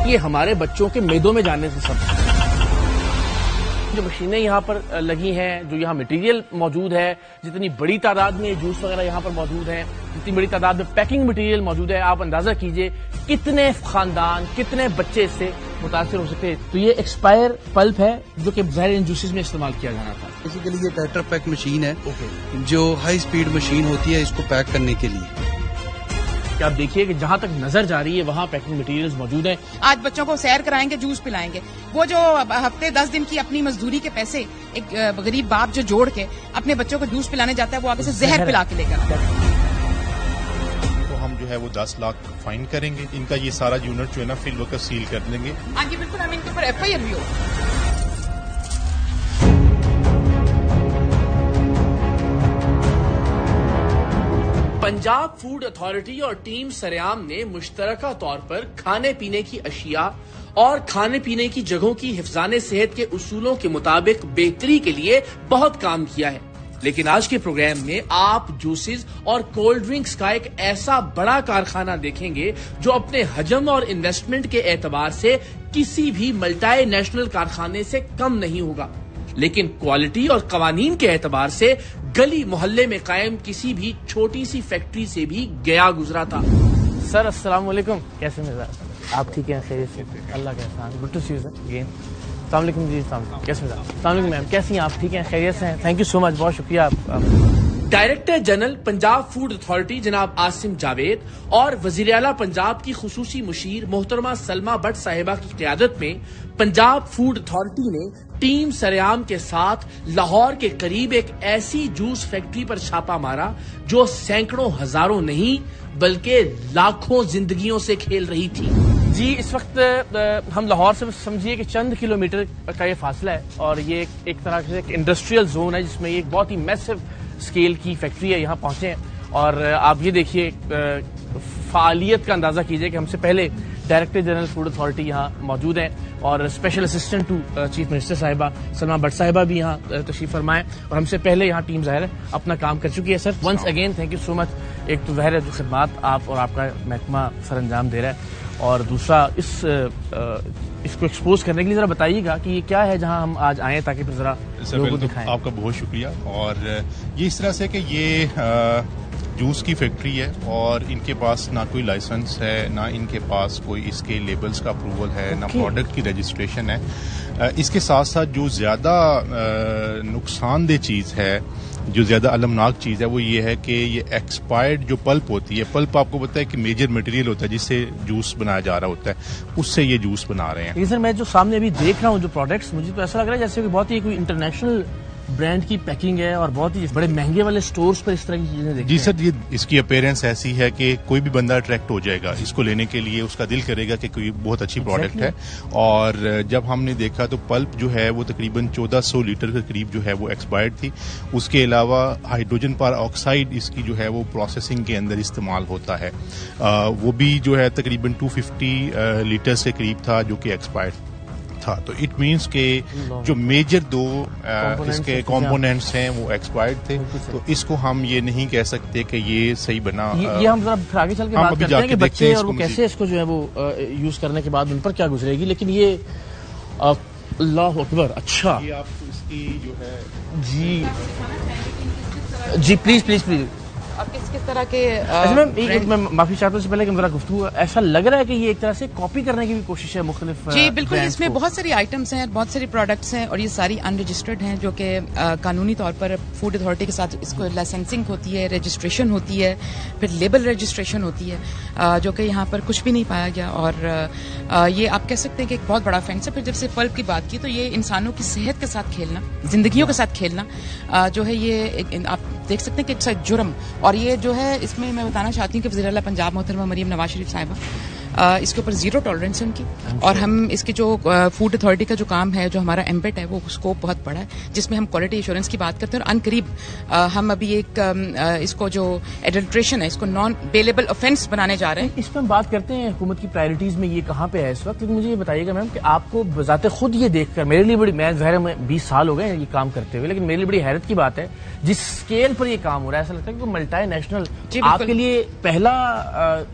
یہ ہمارے بچوں کے میدوں میں جانے سے سب جو مشینیں یہاں پر لگی ہیں، جو یہاں مٹیریل موجود ہے، جتنی بڑی تعداد میں جوس وغیرہ یہاں پر موجود ہیں، جتنی بڑی تعداد میں پیکنگ مٹیریل موجود ہے، آپ اندازہ کیجئے کتنے خاندان، کتنے بچے اس سے متاثر ہو سکتے ہیں۔ تو یہ ایکسپائر پلپ ہے جو کہ ظاہر ان جوسز میں استعمال کیا جانا تھا۔ اسی کے لیے یہ ٹیٹرا پیک مشین ہے جو ہائی سپیڈ مشین ہوتی ہے اس کو پیک کرنے کے لیے۔ کہ آپ دیکھیے کہ جہاں تک نظر جا رہی ہے وہاں پیکنگ مٹیریلز موجود ہیں۔ آج بچوں کو سیر کرائیں گے، جوس پلائیں گے، وہ جو ہفتے 10 دن کی اپنی مزدوری کے پیسے ایک غریب باپ جو جوڑ کے اپنے بچوں کو جوس پلانے جاتا ہے، وہ آگے سے زہر پلا کے لے کر آتا ہے۔ تو ہم جو ہے وہ 10 لاکھ فائن کریں گے، ان کا یہ سارا یونٹ جو ہے نا فی الوقت سیل کر دیں گے۔ ہاں جی بالکل، ہم ان کے اوپر FIR بھی ہو۔ پنجاب فوڈ اتھارٹی اور ٹیم سریام نے مشترکہ طور پر کھانے پینے کی اشیاء اور کھانے پینے کی جگہوں کی حفظان صحت کے اصولوں کے مطابق بہتری کے لیے بہت کام کیا ہے، لیکن آج کے پروگرام میں آپ جوسز اور کولڈ ڈرنکس کا ایک ایسا بڑا کارخانہ دیکھیں گے جو اپنے حجم اور انویسٹمنٹ کے اعتبار سے کسی بھی ملٹی نیشنل کارخانے سے کم نہیں ہوگا، لیکن کوالٹی اور قوانین کے اعتبار سے گلی محلے میں قائم کسی بھی چھوٹی سی فیکٹری سے بھی گیا گزرا تھا۔ سر السلام علیکم، کیسے مزاج؟ آپ ٹھیک ہیں؟ خیریت سے؟ اللہ کا احسان، good to see you sir again. السلام علیکم جی، السلام علیکم، کیسے مزاج؟ السلام علیکم میم، کیسی ہیں آپ؟ ٹھیک ہیں؟ خیریت سے ہیں؟ تھینک یو سو مچ، بہت شکریہ آپ۔ Director general Punjab food authority جناب عاصم جاوید اور وزیر اعلیٰ پنجاب کی خصوصی مشیر محترمہ سلمہ بٹ صاحبہ کی قیادت میں پنجاب فوڈ اتھارٹی نے ٹیم سریام کے ساتھ لاہور کے قریب ایک ایسی جوس فیکٹری پر چھاپا مارا جو سینکڑوں ہزاروں نہیں بلکہ لاکھوں زندگیوں سے کھیل رہی تھی۔ جی اس وقت ہم لاہور سے سمجھیے کہ چند کلومیٹر کا یہ فاصلہ ہے اور یہ ایک طرح سے ایک انڈسٹریل زون ہے جس میں ایک بہت ہی میسو اسکیل کی فیکٹری ہے، یہاں پہنچے ہیں اور آپ یہ دیکھیے فعالیت کا اندازہ کیجئے کہ ہم سے پہلے ڈائریکٹر جنرل فوڈ اتھارٹی یہاں موجود ہیں اور special assistant to chief minister صاحبہ سلمہ بٹ صاحبہ بھی یہاں تشریف فرمائے اور ہم سے پہلے یہاں ٹیم ظاہر ہے اپنا کام کر چکی ہے۔ Sir once again thank you so much. ایک تو ظاہر ہے جو خدمات آپ اور آپ کا محکمہ سر انجام دے رہا ہے اور دوسرا اس کو ایکسپوز کرنے کے لیے ذرا بتائیے گا کہ یہ کیا ہے جہاں ہم آج آئے تاکہ پھر ذرا لوگوں کو دکھائیں۔ آپ کا بہت شکریہ۔ اور یہ اس طرح سے کہ یہ جوس کی فیکٹری ہے اور ان کے پاس نہ کوئی لائسنس ہے، نہ ان کے پاس کوئی اس کے لیبلز کا اپروول ہے، نہ پروڈکٹ کی رجسٹریشن ہے۔ اس کے ساتھ ساتھ جو زیادہ نقصان دہ چیز ہے، جو زیادہ المناک چیز ہے وہ یہ ہے کہ یہ ایکسپائرڈ جو پلپ ہوتی ہے، پلپ آپ کو پتا ہے کہ میجر مٹیریل ہوتا ہے جس سے جوس بنایا جا رہا ہوتا ہے، اس سے یہ جوس بنا رہے ہیں۔ لیکن سر میں جو سامنے ابھی دیکھ رہا ہوں جو پروڈکٹس، مجھے تو ایسا لگ رہا ہے جیسے کہ بہت ہی کوئی انٹرنیشنل برانڈ کی پیکنگ ہے اور بہت ہی بڑے مہنگے والے سٹورز پر اس طرح کی چیزیں دیکھتے ہیں۔ جی سر، یہ اس کی اپیرنس ایسی ہے کہ کوئی بھی بندہ اٹریکٹ ہو جائے گا اس کو لینے کے لیے، اس کا دل کرے گا کہ کوئی بہت اچھی پروڈکٹ ہے۔ اور جب ہم نے دیکھا تو پلپ جو ہے وہ تقریباً 1400 لیٹر کے قریب جو ہے وہ ایکسپائرڈ تھی۔ اس کے علاوہ ہائیڈروجن پر آکسائڈ اس کی جو ہے وہ پروسیسنگ کے اندر استعمال ہوتا ہے، وہ بھی جو ہے تقریباً 250 لیٹرز کے قریب تھا جو کہ ایکسپائرڈ تھا۔ تو اٹ مینس کہ جو میجر دو اس کے کمپوننٹس ہیں وہ ایکسپائرڈ تھے، تو اس کو ہم یہ نہیں کہہ سکتے کہ یہ صحیح بنا۔ یہ ہم ذرا پھر آگے چل کے بات کرتے ہیں کہ بچے اور وہ کیسے اس کو جو ہے وہ یوز کرنے کے بعد ان پر کیا گزرے گی، لیکن یہ اللہ اکبر، اچھا یہ آپ اس کی جو ہے جی پلیز پلیز پلیز اور کس طرح کے میں معافی چاہتا ہوں، اس سے پہلے کہ میرا گفتگو ایسا لگ رہا ہے کہ یہ ایک طرح سے کاپی کرنے کی بھی کوشش ہے مختلف۔ جی بالکل، اس میں بہت ساری آئٹمس ہیں، بہت ساری پروڈکٹس ہیں اور یہ ساری ان رجسٹرڈ ہیں جو کہ قانونی طور پر فوڈ اتھارٹی کے ساتھ اس کو لائسنسنگ ہوتی ہے، رجسٹریشن ہوتی ہے، پھر لیبل رجسٹریشن ہوتی ہے، جو کہ یہاں پر کچھ بھی نہیں پایا گیا۔ اور یہ آپ کہہ سکتے ہیں کہ ایک بہت بڑا فینس ہے۔ پھر جب سے پلپ کی بات کی تو یہ انسانوں کی صحت کے ساتھ کھیلنا، زندگیوں کے ساتھ کھیلنا جو ہے یہ آپ دیکھ سکتے ہیں کہ اٹس اے جرم۔ اور یہ جو ہے اس میں بتانا چاہتی ہوں کہ وزیر اعلیٰ پنجاب محترمہ مریم نواز شریف صاحبہ اس کے اوپر زیرو ٹالرنس ہے ان کی، اور ہم اس کی جو فوڈ اتھارٹی کا جو کام ہے، جو ہمارا ایمبٹ ہے، وہ اسکوپ بہت بڑا ہے جس میں ہم کوالٹی ایشورنس کی بات کرتے ہیں۔ اور ان قریب ہم ابھی ایک اس کو جو ایڈلٹریشن ہے اس کو نان بیلیبل آفینس بنانے جا رہے ہیں۔ اس میں ہم بات کرتے ہیں حکومت کی پرائرٹیز میں یہ کہاں پہ ہے اس وقت، لیکن مجھے یہ بتائیے گا میم کہ آپ کو بذات خود یہ دیکھ کر میرے لیے بڑی، میں ظاہر میں 20 سال ہو گئے ہیں یہ کام کرتے ہوئے، لیکن میرے لیے بڑی حیرت کی بات ہے جس اسکیل پر یہ کام ہو رہا ہے، ایسا لگتا ہے کہ ملٹی نیشنل۔ آپ کے لیے پہلا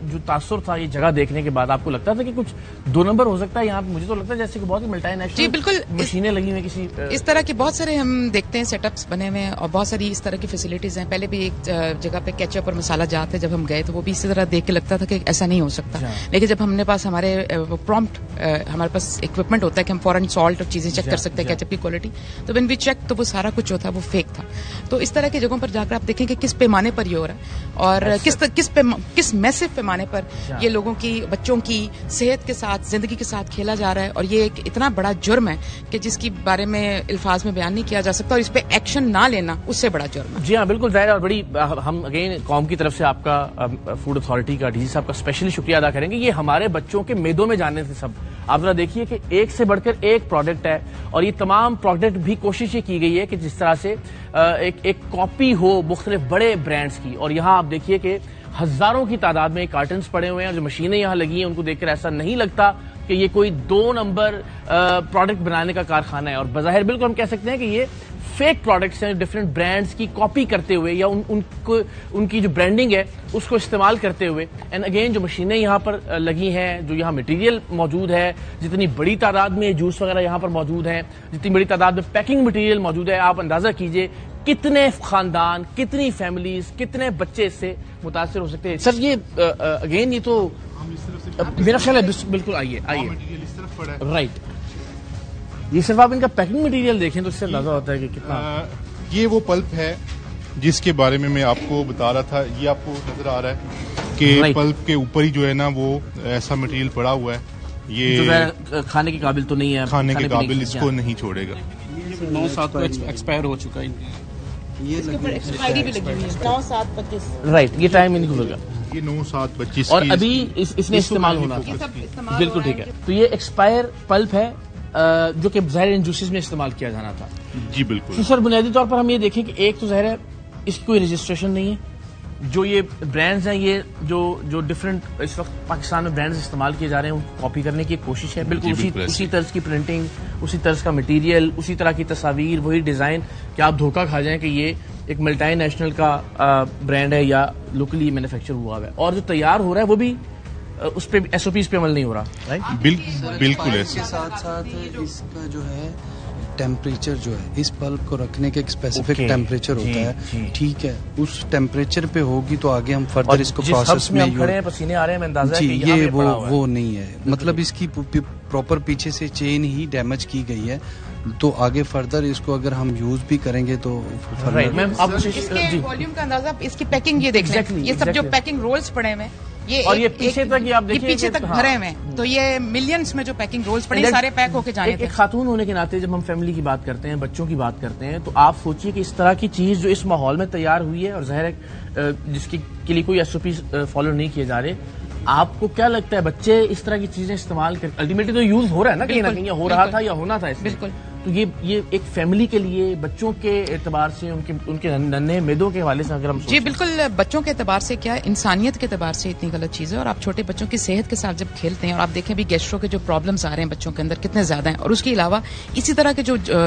جو تاثر تھا یہ جگہ دیکھنے کے بعد آپ کو لگتا تھا کہ کچھ 2 نمبر ہو سکتا ہے یہاں پہ؟ مجھے تو لگتا ہے جیسے کہ بہت ہی ملٹی نیشنل جی بالکل مشینیں لگی ہوئی کسی اس طرح کے بہت سارے ہم دیکھتے ہیں سیٹ اپس بنے ہوئے ہیں اور بہت ساری اس طرح کی فیسلٹیز ہیں. پہلے بھی ایک جگہ پہ کیچپ اور مسالہ جات ہے, جب ہم گئے تو وہ بھی اسی طرح دیکھ کے لگتا تھا کہ ایسا نہیں ہو سکتا, لیکن جب ہم نے پاس ہمارے پرومپٹ ہمارے پاس اکوپمنٹ ہوتا ہے کہ ہم فوراً سالٹ اور چیزیں چیک کر سکتے ہیں کیچپ کی کوالٹی, تو وین وی چیک تو وہ سارا کچھ جو تھا وہ فیک تھا. تو اس طرح کی جگہوں پر جا کر آپ دیکھیں کہ کس پیمانے پر یہ ہو رہا ہے اور کس میسو پیمانے پر یہ لوگوں کی بچوں کی صحت کے ساتھ زندگی کے ساتھ کھیلا جا رہا ہے. اور یہ ایک اتنا بڑا جرم ہے کہ جس کی بارے میں الفاظ میں بیان نہیں کیا جا سکتا, اور اس پہ ایکشن نہ لینا اس سے بڑا جرم ہے. جی ہاں بالکل ظاہر, اور بڑی ہم اگین قوم کی طرف سے آپ کا فوڈ اتھارٹی کا ڈی سی صاحب کا اسپیشلی شکریہ ادا کریں گے. یہ ہمارے بچوں کے میدوں میں جانے سے سب آپ ذرا دیکھیے کہ ایک سے بڑھ کر ایک پروڈکٹ ہے, اور یہ تمام پروڈکٹ بھی کوشش یہ کی گئی ہے کہ جس طرح سے ایک کاپی ہو مختلف بڑے برانڈز کی. اور یہاں آپ دیکھیے کہ ہزاروں کی تعداد میں کارٹنز پڑے ہوئے ہیں, اور جو مشینیں یہاں لگی ہیں ان کو دیکھ کر ایسا نہیں لگتا کہ یہ کوئی 2 نمبر پروڈکٹ بنانے کا کارخانہ ہے. اور بظاہر بالکل ہم کہہ سکتے ہیں کہ یہ فیک پروڈکٹس ہیں, ڈفرینٹ برانڈز کی کاپی کرتے ہوئے یا ان کی جو برانڈنگ ہے اس کو استعمال کرتے ہوئے. اینڈ اگین جو مشینیں یہاں پر لگی ہیں, جو یہاں مٹیریل موجود ہے, جتنی بڑی تعداد میں جوس وغیرہ یہاں پر موجود ہیں, جتنی بڑی تعداد میں پیکنگ مٹیریل موجود ہے, آپ اندازہ کیجئے کتنے خاندان, کتنی فیملیز, کتنے بچے اس سے متاثر ہو سکتے ہیں. سر یہ اگین یہ تو میرا خیال ہے بالکل آئیے رائٹ, یہ صرف آپ ان کا پیکنگ مٹیریل دیکھیں تو اس سے اندازہ ہوتا ہے کہ کتنا. یہ وہ پلپ ہے جس کے بارے میں آپ کو بتا رہا تھا. یہ آپ کو نظر آ رہا ہے کہ پلپ کے اوپر ہی جو ہے نا وہ ایسا مٹیریل پڑا ہوا ہے, یہ کھانے کے قابل تو نہیں ہے, کھانے کے قابل اس کو نہیں چھوڑے گا. 9/7 کو ایکسپائر ہو چکا ہے, رائٹ, یہ ٹائم نہیں کھلے گا, یہ 9/7/25 اور ابھی اس نے استعمال ہونا تھا. بالکل ٹھیک ہے, تو یہ ایکسپائر پلپ ہے جو کہ ظاہر ان جوسز میں استعمال کیا جانا تھا. جی بالکل. تو سر بنیادی طور پر ہم یہ دیکھیں کہ ایک تو ظاہر ہے اس کی کوئی رجسٹریشن نہیں ہے, جو یہ برانڈز ہیں یہ جو ڈفرینٹ اس وقت پاکستان میں برانڈز استعمال کیے جا رہے ہیں ان کو کاپی کرنے کی کوشش ہے. بالکل اسی طرز کی پرنٹنگ, اسی طرز کا مٹیریل, اسی طرح کی تصاویر, وہی ڈیزائن, کہ آپ دھوکہ کھا جائیں کہ یہ ایک ملٹی نیشنل کا برانڈ ہے یا لوکلی مینوفیکچر ہوا ہے. اور جو تیار ہو رہا ہے وہ بھی اس پہ ایس او پیز پہ عمل نہیں ہو رہا. بالکل ایسے. ساتھ ساتھ اس کا جو ہے ٹیمپریچر جو ہے اس پلپ کو رکھنے کا ایک اسپیسیفک ٹیمپریچر ہوتا ہے, ٹھیک ہے, اس ٹیمپریچر پہ ہوگی تو آگے ہم فردر اس کو پروسیس میں پسینے آ رہے ہیں, میں اندازہ جی یہ وہ نہیں ہے, مطلب اس کی پراپر پیچھے سے چین ہی ڈیمیج کی گئی ہے, تو آگے فردر اس کو اگر ہم یوز بھی کریں گے تو اس کے والیوم کا اندازہ, اس کی پیکنگ یہ دیکھ لیں, یہ سب جو پیکنگ رولز پڑے ہوئے اور یہ پیچھے تک آپ دیکھیں پیچھے تک بھرے ہوئے ہیں, تو یہ ملینز میں جو پیکنگ رولز پڑے سارے پیک ہو کے جانے تھے. ایک خاتون ہونے کے ناطے جب ہم فیملی کی بات کرتے ہیں, بچوں کی بات کرتے ہیں, تو آپ سوچئے کہ اس طرح کی چیز جو اس ماحول میں تیار ہوئی ہے اور ظاہر ہے جس کے لیے کوئی ایس او پی فالو نہیں کیے جا رہے, آپ کو کیا لگتا ہے بچے اس طرح کی چیزیں استعمال کر الٹیمیٹلی تو یوز ہو رہا ہے نا, کہیں نہ کہیں ہو رہا تھا یا ہونا تھا. بالکل. تو یہ ایک فیملی کے لیے بچوں کے اعتبار سے ان کے ننھے میدوں کے حوالے سے اگر ہم جی بالکل, بچوں کے اعتبار سے کیا انسانیت کے اعتبار سے اتنی غلط چیز ہے. اور آپ چھوٹے بچوں کی صحت کے ساتھ جب کھیلتے ہیں, اور آپ دیکھیں بھی گیسٹرو کے جو پرابلمز آ رہے ہیں بچوں کے اندر کتنے زیادہ ہیں, اور اس کے علاوہ اسی طرح کے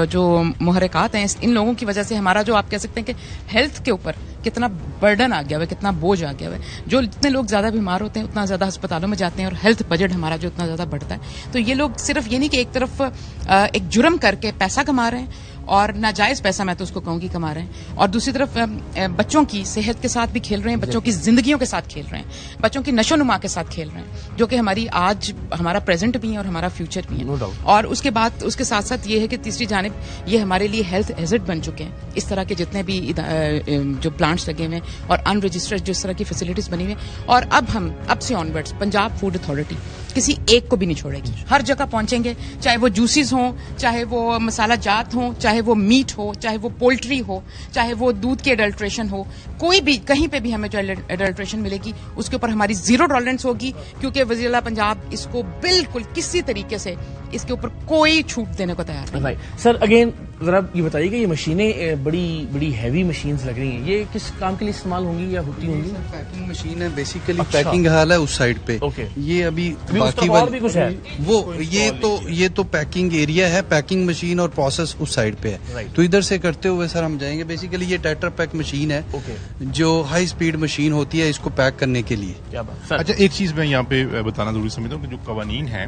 جو محرکات ہیں ان لوگوں کی وجہ سے ہمارا جو آپ کہہ سکتے ہیں کہ ہیلتھ کے اوپر کتنا برڈن آ گیا ہوا ہے, کتنا بوجھ آ گیا ہوا ہے. جو جتنے لوگ زیادہ بیمار ہوتے ہیں اتنا زیادہ ہسپتالوں میں جاتے ہیں, اور ہیلتھ بجٹ ہمارا جو اتنا زیادہ بڑھتا ہے. تو یہ لوگ صرف یہ نہیں کہ ایک طرف ایک جرم کر کے پیسہ کما رہے ہیں, اور ناجائز پیسہ میں تو اس کو کہوں گی کما رہے ہیں, اور دوسری طرف بچوں کی صحت کے ساتھ بھی کھیل رہے ہیں, بچوں کی زندگیوں کے ساتھ کھیل رہے ہیں, بچوں کی نشو نما کے ساتھ کھیل رہے ہیں, جو کہ ہمارا پریزنٹ بھی ہے اور ہمارا فیوچر بھی ہے. اور اس کے ساتھ ساتھ یہ ہے کہ تیسری جانب یہ ہمارے لیے ہیلتھ ہیزارڈ بن چکے ہیں. اس طرح کے جتنے بھی جو پلانٹس لگے ہوئے ہیں اور ان رجسٹرڈ جو اس طرح کی فیسلٹیز بنی ہوئی ہیں, اور اب سے آن ورڈز پنجاب فوڈ اتھارٹی کسی ایک کو بھی نہیں چھوڑے گی. ہر جگہ پہنچیں گے, چاہے وہ جوسز ہوں, چاہے وہ مسالہ جات ہوں, چاہے وہ میٹ ہو, چاہے وہ پولٹری ہو, چاہے وہ دودھ کی ایڈلٹریشن ہو, کوئی بھی کہیں پہ بھی ہمیں جو ایڈلٹریشن ملے گی اس کے اوپر ہماری زیرو ٹالرنس ہوگی, کیونکہ وزیر اعلیٰ پنجاب اس کو بالکل کسی طریقے سے اس کے اوپر کوئی چھوٹ دینے کو تیار نہیں. سر اگین ذرا یہ بتائیے کہ یہ مشینیں بڑی ہیوی مشینز لگ رہی ہیں، یہ کس کام کے لیے استعمال ہوں گی یا ہوتی ہوں گی؟ پیکنگ مشین ہے بیسیکلی، پیکنگ حال ہے اس سائڈ پہ. یہ ابھی باقی بھی کچھ ہے وہ یہ تو پیکنگ ایریا ہے، پیکنگ مشین اور پروسیس اس سائڈ پہ ہے. تو ادھر سے کرتے ہوئے سر ہم جائیں گے. بیسیکلی یہ ٹیٹرا پیک مشین ہے جو ہائی اسپیڈ مشین ہوتی ہے اس کو پیک کرنے کے لیے. اچھا ایک چیز میں یہاں پہ بتانا ضروری سمجھتا ہوں کہ جو قوانین ہیں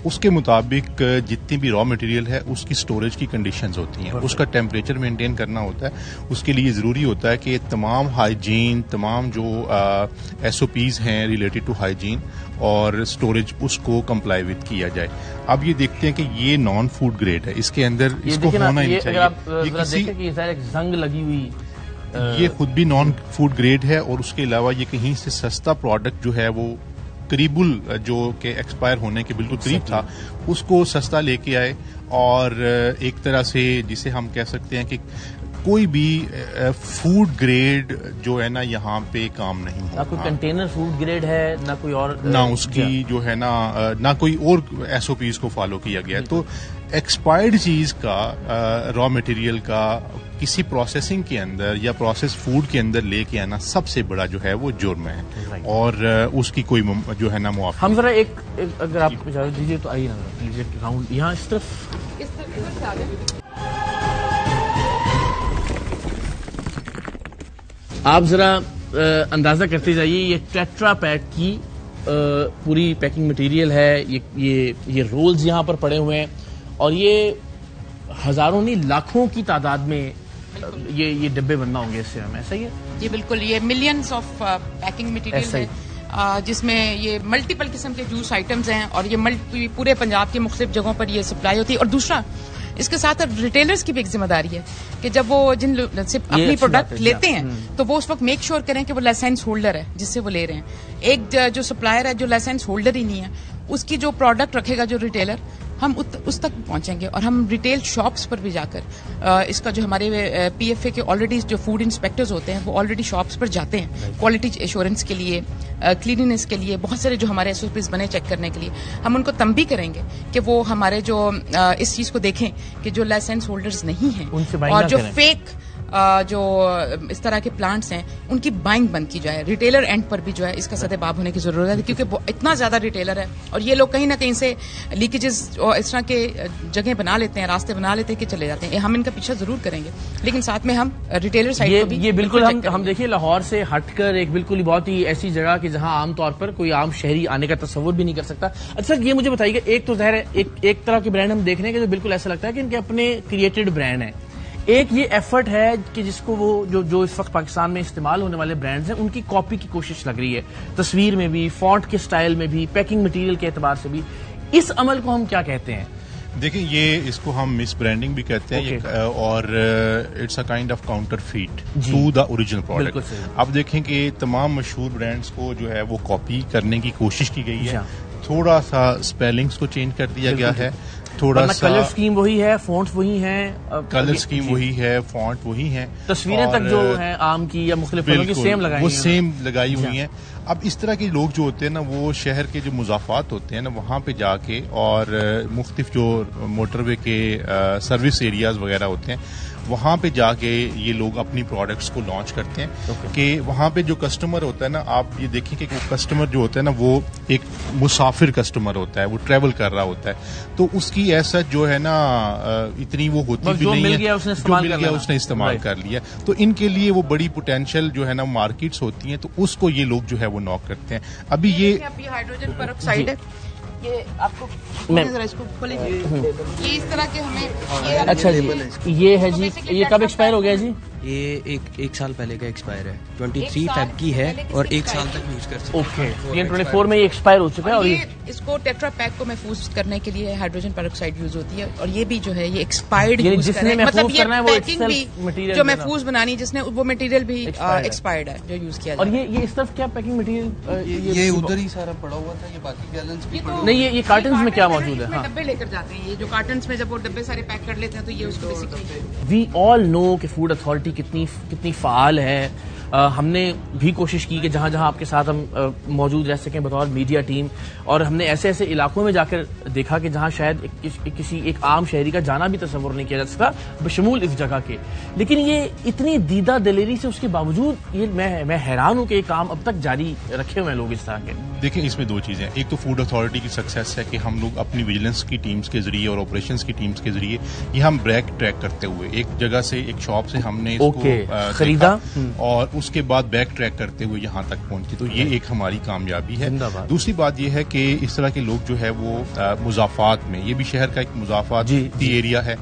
اس کے مطابق جتنی بھی را مٹیریل ہے اس کی سٹوریج کی کنڈیشنز ہوتی ہیں، اس کا ٹیمپریچر مینٹین کرنا ہوتا ہے. اس کے لیے ضروری ہوتا ہے کہ تمام ہائیجین، تمام جو ایس او پیز ہیں ریلیٹڈ ٹو ہائیجین اور سٹوریج اس کو کمپلائی وتھ کیا جائے. اب یہ دیکھتے ہیں کہ یہ نان فوڈ گریڈ ہے، اس کے اندر اس کو ہونا ہی نہیں چاہیے. زنگ لگی ہوئی یہ خود بھی نان فوڈ گریڈ ہے اور اس کے علاوہ یہ کہیں سے سستا پروڈکٹ جو ہے وہ قریب جو کہ ایکسپائر ہونے کے بالکل قریب تھا اس کو سستا لے کے آئے اور ایک طرح سے جسے ہم کہہ سکتے ہیں کہ کوئی بھی فوڈ گریڈ جو ہے نا یہاں پہ کام نہیں ہو. نہ کوئی کنٹینر فوڈ گریڈ ہے، نہ کوئی اور، نہ اس کی جو ہے نہ کوئی اور ایس او پیز کو فالو کیا گیا. تو ایکسپائرڈ چیز کا را مٹیریل کا کسی پروسیسنگ کے اندر یا پروسیس فوڈ کے اندر لے کے آنا سب سے بڑا جو ہے وہ جرم ہے اور اس کی کوئی جو ہے نا معافی. ہم ذرا ایک اگر آپ اجازت دیجیے تو آئیے نا راؤنڈ یہاں اس طرف آپ ذرا اندازہ کرتے جائیے. یہ ٹیٹرا پیک کی پوری پیکنگ مٹیریل ہے، یہ رولز یہاں پر پڑے ہوئے ہیں اور یہ ہزاروں نہیں لاکھوں کی تعداد میں یہ ڈبے بننا ہوں گے اس سے ہم. ایسا ہی ہے جی بالکل. یہ ملینز آف پیکنگ مٹیریل ہے جس میں یہ ملٹیپل قسم کے جوس آئٹمز ہیں اور یہ پورے پنجاب کے مختلف جگہوں پر یہ سپلائی ہوتی ہے. اور دوسرا اس کے ساتھ ریٹیلرز کی بھی ایک ذمہ داری ہے کہ جب وہ جن سے اپنی پروڈکٹ لیتے ہیں تو وہ اس وقت میک شیور کریں کہ وہ لائسنس ہولڈر ہے جس سے وہ لے رہے ہیں. ایک جو سپلائر ہے جو لائسنس ہولڈر ہی نہیں ہے اس کی جو پروڈکٹ رکھے گا جو ریٹیلر، ہم اس تک پہنچیں گے اور ہم ریٹیل شاپس پر بھی جا کر اس کا جو ہمارے پی ایف اے کے آلریڈی جو فوڈ انسپیکٹرز ہوتے ہیں وہ آلریڈی شاپس پر جاتے ہیں کوالٹی ایشورنس کے لیے، کلیننس کے لیے، بہت سارے جو ہمارے ایس او پیز بنے چیک کرنے کے لیے. ہم ان کو تنبیہ کریں گے کہ وہ ہمارے جو اس چیز کو دیکھیں کہ جو لائسنس ہولڈرز نہیں ہیں اور جو فیک جو اس طرح کے پلانٹس ہیں ان کی بائنگ بند کی جائے. ریٹیلر اینڈ پر بھی جو ہے اس کا سدباب ہونے کی ضرورت ہے کیونکہ اتنا زیادہ ریٹیلر ہے اور یہ لوگ کہیں نہ کہیں سے لیکیجز اور اس طرح کے جگہیں بنا لیتے ہیں، راستے بنا لیتے ہیں کہ چلے جاتے ہیں. ہم ان کا پیچھا ضرور کریں گے لیکن ساتھ میں ہم ریٹیلر سائڈ کو بھی یہ بالکل ہم دیکھیے لاہور سے ہٹ کر ایک بالکل ہی بہت ہی ایسی جگہ کہ جہاں عام طور پر کوئی عام شہری آنے کا تصور بھی نہیں کر سکتا. اچھا یہ مجھے بتائیے کہ ایک تو ظاہر ہے ایک طرح کے برانڈ ہم دیکھ رہے ہیں کہ جو بالکل ایسا لگتا ہے کہ ان کے اپنے کریٹڈ برانڈ ہیں. ایک یہ ایفرٹ ہے کہ جس کو وہ جو اس وقت پاکستان میں استعمال ہونے والے برانڈز ہیں ان کی کاپی کی کوشش لگ رہی ہے، تصویر میں بھی، فونٹ کے سٹائل میں بھی، پیکنگ مٹیریل کے اعتبار سے بھی. اس عمل کو ہم کیا کہتے ہیں؟ دیکھیں یہ اس کو ہم مس برانڈنگ بھی کہتے ہیں اور it's a kind of counterfeit to the original product. اب دیکھیں کہ تمام مشہور برانڈز کو جو ہے وہ کاپی کرنے کی کوشش کی گئی ہے، تھوڑا سا اسپیلنگس کو چینج کر دیا گیا ہے، تھوڑا سا کلر اسکیم وہی ہے، فونٹ وہی ہیں، کلر اسکیم وہی ہے، فونٹ وہی ہیں، تصویریں تک جو ہیں عام کی یا مختلف پھلوں کی سیم لگائی، وہ سیم لگائی ہوئی ہیں. اب اس طرح کے لوگ جو ہوتے ہیں نا وہ شہر کے جو مضافات ہوتے ہیں نا وہاں پہ جا کے اور مختلف جو موٹر وے کے سروس ایریاز وغیرہ ہوتے ہیں وہاں پہ جا کے یہ لوگ اپنی پروڈکٹس کو لانچ کرتے ہیں کہ وہاں پہ جو کسٹمر ہوتا ہے نا، آپ یہ دیکھیں کہ وہ کسٹمر جو ہوتا ہے نا وہ ایک مسافر کسٹمر ہوتا ہے، وہ ٹریول کر رہا ہوتا ہے تو اس کی ایسا جو ہے نا اتنی وہ ہوتی بھی نہیں ہے، جو مل گیا اس نے استعمال کر لیا. تو ان کے لیے وہ بڑی پوٹینشیل جو ہے نا مارکیٹس ہوتی ہیں تو اس کو یہ لوگ جو ہے وہ ناک کرتے ہیں. ابھی یہ ہائیڈروجن پر آکسائڈ ہے، یہ آپ کو اس کو کھولیں گے یہ اس طرح کے ہمیں. اچھا جی یہ ہے جی، یہ کب ایکسپائر ہو گیا جی؟ یہ ایک سال پہلے کا ایکسپائر ہے، 23 فیب کی ہے اور ایک سال تک یوز کر سکتے ہیں. اوکے، یہ 24 میں یہ ایکسپائر ہو چکا ہے. اور اس کو ٹیٹرا پیک کو محفوظ کرنے کے لیے ہائیڈروجن پر آکسائڈ یوز ہوتی ہے اور یہ بھی جو ہے یہ ایکسپائرڈ یوز کرنا ہے، مطلب یہ پیکنگ بھی جو محفوظ بنانی جس نے وہ مٹیریل بھی ایکسپائرڈ ہے جو یوز کیا. اور یہ اس طرف کیا پیکنگ مٹیریل یہ ادھر ہی سارا پڑا ہوا تھا، یہ باقی گیلنز بھی نہیں، یہ کارٹنز میں کیا موجود ہے؟ ڈبے لے کر جاتے ہیں، یہ جو کارٹنز میں جب وہ ڈبے سارے پیک کر لیتے ہیں تو یہ اس کو بیسیکلی. وی آل نو کہ فوڈ اتھارٹی کتنی فعال ہے ہم نے بھی کوشش کی کہ جہاں جہاں آپ کے ساتھ ہم موجود رہ سکیں بطور میڈیا ٹیم, اور ہم نے ایسے ایسے علاقوں میں جا کر دیکھا کہ جہاں شاید کسی ایک عام شہری کا جانا بھی تصور نہیں کیا جا سکتا بشمول اس جگہ کے. لیکن یہ اتنی دیدہ دلیری سے اس کے باوجود یہ میں حیران ہوں کہ یہ کام اب تک جاری رکھے ہوئے ہیں لوگ اس طرح کے. دیکھیں اس میں دو چیزیں, ایک تو فوڈ اتھارٹی کی سکسیس ہے کہ ہم لوگ اپنی ویجیلنس کی ٹیمز کے ذریعے اور آپریشنز کی ٹیمز کے ذریعے یہ ہم بریک ٹریک کرتے ہوئے ایک جگہ سے ایک شاپ سے ہم نے اس کو خریدا اور اس کے بعد بیک ٹریک کرتے ہوئے یہاں تک پہنچے, تو یہ ایک ہماری کامیابی ہے. دوسری بات یہ ہے کہ اس طرح کے لوگ جو ہے وہ مضافات میں, یہ بھی شہر کا ایک مضافاتی ایریا ہے,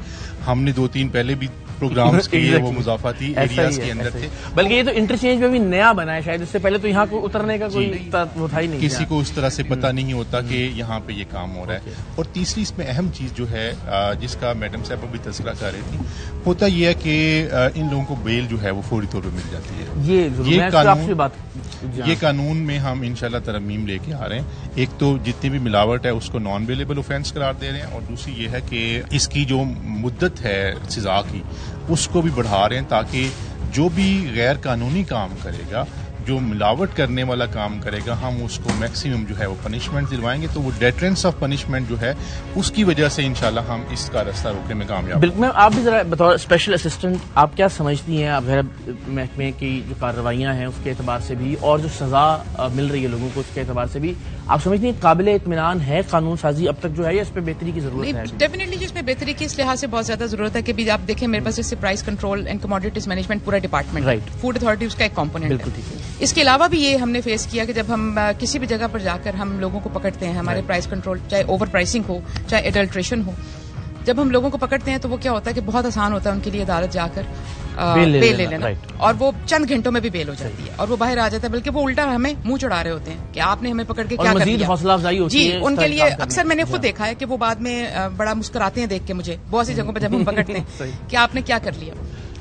ہم نے 2-3 پہلے بھی پروگرامز کیے وہ مضافاتی ایریاز کے اندر تھے, بلکہ یہ تو انٹرچینج میں بھی نیا بنا ہے شاید, اس سے پہلے تو یہاں کو اترنے کا کوئی وہ تھا ہی نہیں, کسی کو اس طرح سے پتہ نہیں ہوتا کہ یہاں پہ یہ کام ہو رہا ہے. اور تیسری اس میں اہم چیز جو ہے جس کا میڈم صاحب بھی تذکرہ کر رہی تھی, ہوتا یہ ہے کہ ان لوگوں کو بیل جو ہے وہ فوری طور پہ مل جاتی ہے. یہ قانون میں ہم انشاءاللہ ترمیم لے کے آ رہے ہیں. ایک تو جتنی بھی ملاوٹ ہے اس کو نان بیلیبل اوفینس قرار دے رہے ہیں, اور دوسری یہ ہے کہ اس کی جو مدت ہے سزا کی اس کو بھی بڑھا رہے ہیں تاکہ جو بھی غیر قانونی کام کرے گا, جو ملاوٹ کرنے والا کام کرے گا, ہم اس کو میکسیمم جو ہے وہ پنشمنٹ دلوائیں گے. تو وہ ڈیٹرنس آف پنشمنٹ جو ہے اس کی وجہ سے انشاءاللہ ہم اس کا راستہ روکنے میں کامیاب. بالکل. میں آپ بھی ذرا بطور اسپیشل اسسٹنٹ آپ کیا سمجھتی ہیں, غیر محکمے کی جو کارروائیاں ہیں اس کے اعتبار سے بھی اور جو سزا مل رہی ہے لوگوں کو اس کے اعتبار سے بھی, آپ سمجھتی ہیں قابل اطمینان ہے قانون سازی اب تک جو ہے, یا اس پہ بہتری کی ضرورت ہے؟ ڈیفینیٹلی اس میں بہتری کی اس لحاظ سے بہت زیادہ ضرورت ہے کہ آپ دیکھیں میرے پاس جیسے price control and commodities management پورا ڈپارٹمنٹ, رائٹ, فوڈ اتھارٹی اس کا ایک کمپوننٹ ہے. اس کے علاوہ بھی یہ ہم نے فیس کیا کہ جب ہم کسی بھی جگہ پر جا کر ہم لوگوں کو پکڑتے ہیں, ہمارے پرائز کنٹرول چاہے اوور پرائسنگ ہو چاہے ایڈلٹریشن ہو, جب ہم لوگوں کو پکڑتے ہیں تو وہ کیا ہوتا ہے کہ بہت آسان ہوتا ہے ان کے لیے عدالت جا کر بیل لے لینا, اور وہ چند گھنٹوں میں بھی بیل ہو جاتی ہے اور وہ باہر آ جاتا ہے, بلکہ وہ الٹا ہمیں منہ چڑھا رہے ہوتے ہیں کہ آپ نے ہمیں پکڑ کے کیا کر دیا. حوصلہ افزائی ہوتی ہے ان کے لیے. اکثر میں نے خود دیکھا ہے کہ وہ بعد میں بڑا مسکراتے ہیں دیکھ کے مجھے بہت سی جگہوں پہ جب ہم پکڑتے ہیں کہ آپ نے کیا کر لیا.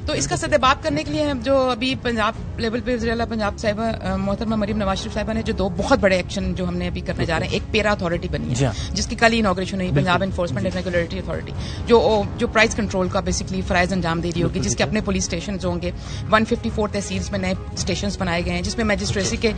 تو اس کا سدباب کرنے کے لیے جو ابھی پنجاب لیول پہ وزیر اعلیٰ پنجاب صاحبہ محترمہ مریم نواز شریف صاحبہ نے جو 2 بہت بڑے ایکشن جو ہم نے ابھی کرنے جا رہے ہیں, ایک پیرا اتھارٹی بنی ہے جس کی کل انوگریشن ہوئی, Punjab enforcement and regulatory authority, جو پرائز کنٹرول کا بیسکلی فرائض انجام دے رہی ہوگی, جس کے اپنے پولیس اسٹیشنز ہوں گے. 154 تحصیلز میں نئے اسٹیشنز بنائے گئے ہیں جس میں میجسٹریسی کے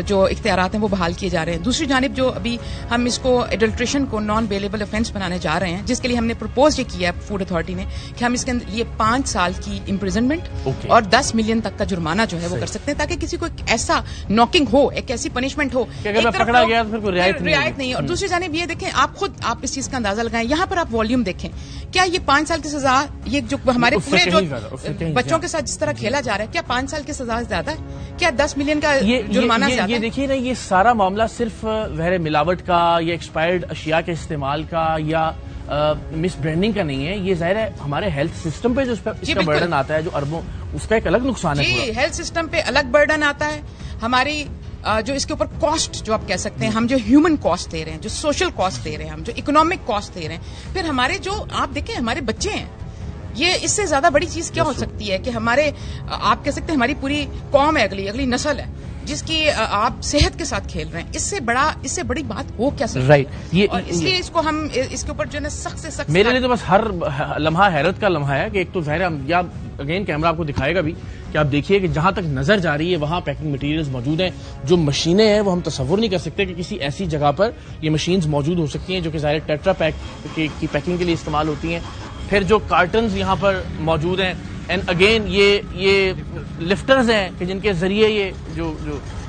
جو اختیارات ہیں وہ بحال کیے جا رہے ہیں. دوسری جانب جو ابھی ہم اس کو ایڈلٹریشن کو نان بیلیبل افینس بنانے جا رہے ہیں, جس کے لیے ہم نے پرپوز یہ کیا ہے فوڈ اتھارٹی نے کہ ہم اس کے اندر یہ 5 سال کی امپریزنمنٹ اور 10 ملین تک کا جرمانہ جو ہے وہ کر سکتے ہیں, تاکہ کسی کو ایسا ناکنگ ہو, ایک ایسی پنشمنٹ ہو کہ اگر پکڑا گیا تو پھر کوئی رعایت نہیں. اور دوسری جانب یہ دیکھیں, آپ اس چیز کا اندازہ لگائیں, یہاں پر آپ والیوم دیکیں, کیا یہ 5 سال کی سزا, یہ جو ہمارے پورے جو بچوں کے ساتھ جس طرح کھیلا جا رہا ہے, کیا 5 سال کی سزا زیادہ ہے, کیا 10 ملین کا جرمانہ زیادہ ہے؟ یہ دیکھیے نا, یہ سارا معاملہ صرف بہر ملاوٹ کا یا ایکسپائرڈ اشیاء کے استعمال کا یا مس برانڈنگ کا نہیں ہے, یہ ظاہر ہے ہمارے ہیلتھ سسٹم پہ جو اس کا برڈن آتا ہے, جو اربوں, اس کا ایک الگ نقصان ہے. جی, ہیلتھ سسٹم پہ الگ برڈن آتا ہے. ہماری جو اس کے اوپر کاسٹ جو آپ کہہ سکتے ہیں, ہم جو ہیومن کاسٹ دے رہے ہیں, جو سوشل کاسٹ دے رہے ہیں, ہم جو اکنامک کاسٹ دے رہے ہیں, پھر ہمارے جو آپ دیکھیں ہمارے بچے ہیں, یہ اس سے زیادہ بڑی چیز کیا ہو سکتی ہے کہ ہمارے آپ کہہ سکتے ہیں ہماری پوری قوم ہے, اگلی نسل ہے جس کی آپ صحت کے ساتھ کھیل رہے ہیں. اس سے بڑی بات ہو کیا سکتی ہے؟ رائٹ. اور اس لیے اس کو ہم اس کے اوپر جو ہے سخت سے سخت, میرے لیے تو بس ہر لمحہ حیرت کا لمحہ ہے کہ ایک تو ظاہر یا اگین کیمرہ آپ کو دکھائے گا بھی کہ آپ دیکھیے کہ جہاں تک نظر جا رہی ہے وہاں پیکنگ مٹیریلز موجود ہیں, جو مشینیں ہیں وہ ہم تصور نہیں کر سکتے کہ کسی ایسی جگہ پر یہ مشینز موجود ہو سکتی ہیں جو کہ ظاہر ٹیٹرا پیک کی پیکنگ کے لیے استعمال ہوتی ہیں. پھر جو کارٹنز یہاں پر موجود ہیں, اینڈ اگین یہ لفٹرز ہیں کہ جن کے ذریعے یہ جو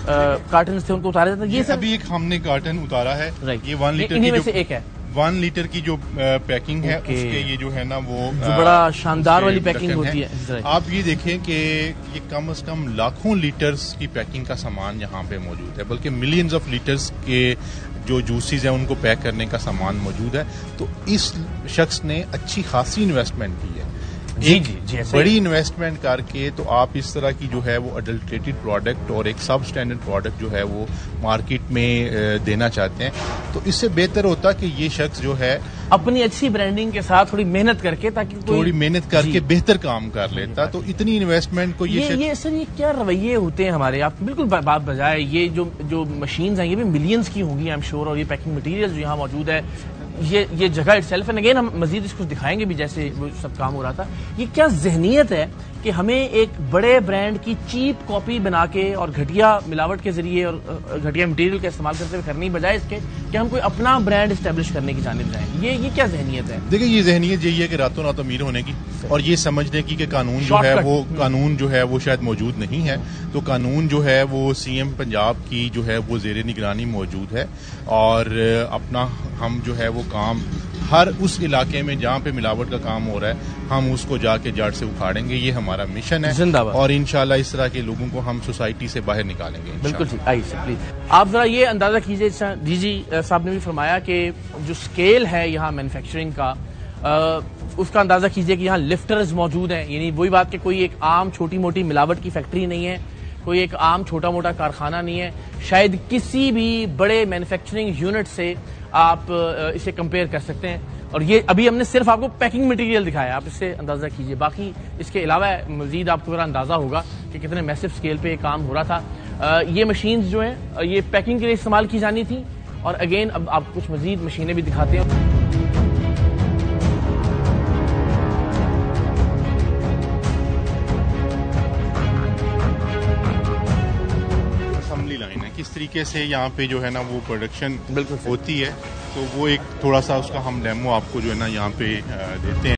کارٹنز تھے ان کو اتارا جاتا ہے. یہ ابھی ایک ہم نے کارٹن اتارا ہے, یہ 1 لیٹر کی سے ایک ہے, 1 لیٹر کی جو پیکنگ ہے اس کے یہ جو ہے نا وہ بڑا شاندار والی پیکنگ ہوتی ہے. آپ یہ دیکھیں کہ یہ کم از کم لاکھوں لیٹرز کی پیکنگ کا سامان یہاں پہ موجود ہے, بلکہ ملینز آف لیٹرز کے جو جوسیز ہیں ان کو پیک کرنے کا سامان موجود ہے. تو اس شخص نے اچھی خاصی انویسٹمنٹ کی ہے, بڑی انویسٹمنٹ کر کے تو آپ اس طرح کی جو ہے وہ اڈلٹریٹڈ پروڈکٹ اور ایک سب اسٹینڈرڈ پروڈکٹ جو ہے وہ مارکیٹ میں دینا چاہتے ہیں. تو اس سے بہتر ہوتا کہ یہ شخص جو ہے اپنی اچھی برانڈنگ کے ساتھ تھوڑی محنت کر کے, تاکہ تھوڑی محنت کر کے بہتر کام کر لیتا. تو اتنی انویسٹمنٹ کو یہ سر یہ کیا رویے ہوتے ہیں ہمارے, آپ بالکل بات بجائے, یہ جو مشینز ہیں یہ بھی ملینز کی ہوں گی آئی ایم شیور, اور یہ پیکنگ مٹیریل جو یہاں موجود ہے یہ جگہ اٹ سیلف اینڈ اگین ہم مزید اس کو دکھائیں گے بھی جیسے وہ سب کام ہو رہا تھا. یہ کیا ذہنیت ہے کہ ہمیں ایک بڑے برانڈ کی چیپ کاپی بنا کے اور گھٹیا ملاوٹ کے ذریعے اور گھٹیا مٹیریل کا استعمال کرتے ہوئے کرنے بجائے اس کے کہ ہم کوئی اپنا برانڈ اسٹیبلش کرنے کی جانب جائیں. یہ کیا ذہنیت ہے؟ دیکھیں یہ ذہنیت یہی ہے کہ راتوں رات امیر ہونے کی اور یہ سمجھنے کی کہ قانون جو ہے وہ شاید موجود نہیں ہے. تو قانون جو ہے وہ سی ایم پنجاب کی جو ہے وہ زیر نگرانی موجود ہے اور اپنا ہم جو ہے وہ کام ہر اس علاقے میں جہاں پہ ملاوٹ کا کام ہو رہا ہے ہم اس کو جا کے جڑ سے اکھاڑیں گے. یہ ہمارا مشن ہے اور انشاءاللہ اس طرح کے لوگوں کو ہم سوسائٹی سے باہر نکالیں گے. بالکل ٹھیک. آئیے پلیز آپ ذرا یہ اندازہ کیجیے, جی صاحب نے بھی فرمایا کہ جو اسکیل ہے یہاں مینوفیکچرنگ کا اس کا اندازہ کیجیے کہ یہاں لفٹرز موجود ہیں. یعنی وہی بات کہ کوئی ایک عام چھوٹی موٹی ملاوٹ کی فیکٹری نہیں ہے, کوئی ایک عام چھوٹا موٹا کارخانہ نہیں ہے. شاید کسی بھی بڑے مینوفیکچرنگ یونٹ سے آپ اسے کمپیئر کر سکتے ہیں. اور یہ ابھی ہم نے صرف آپ کو پیکنگ مٹیریل دکھایا, آپ اس سے اندازہ کیجئے. باقی اس کے علاوہ مزید آپ کو میرا اندازہ ہوگا کہ کتنے میسو اسکیل پہ یہ کام ہو رہا تھا. یہ مشینز جو ہیں یہ پیکنگ کے لیے استعمال کی جانی تھی. اور اگین اب آپ کچھ مزید مشینیں بھی دکھاتے ہیں. اسمبلی لائن ہے, کس طریقے سے یہاں پہ جو ہے نا وہ پروڈکشن ہوتی ہے, تو وہ ایک تھوڑا سا اس کا ہم ڈیمو آپ کو جو ہے نا یہاں پہ دیتے ہیں.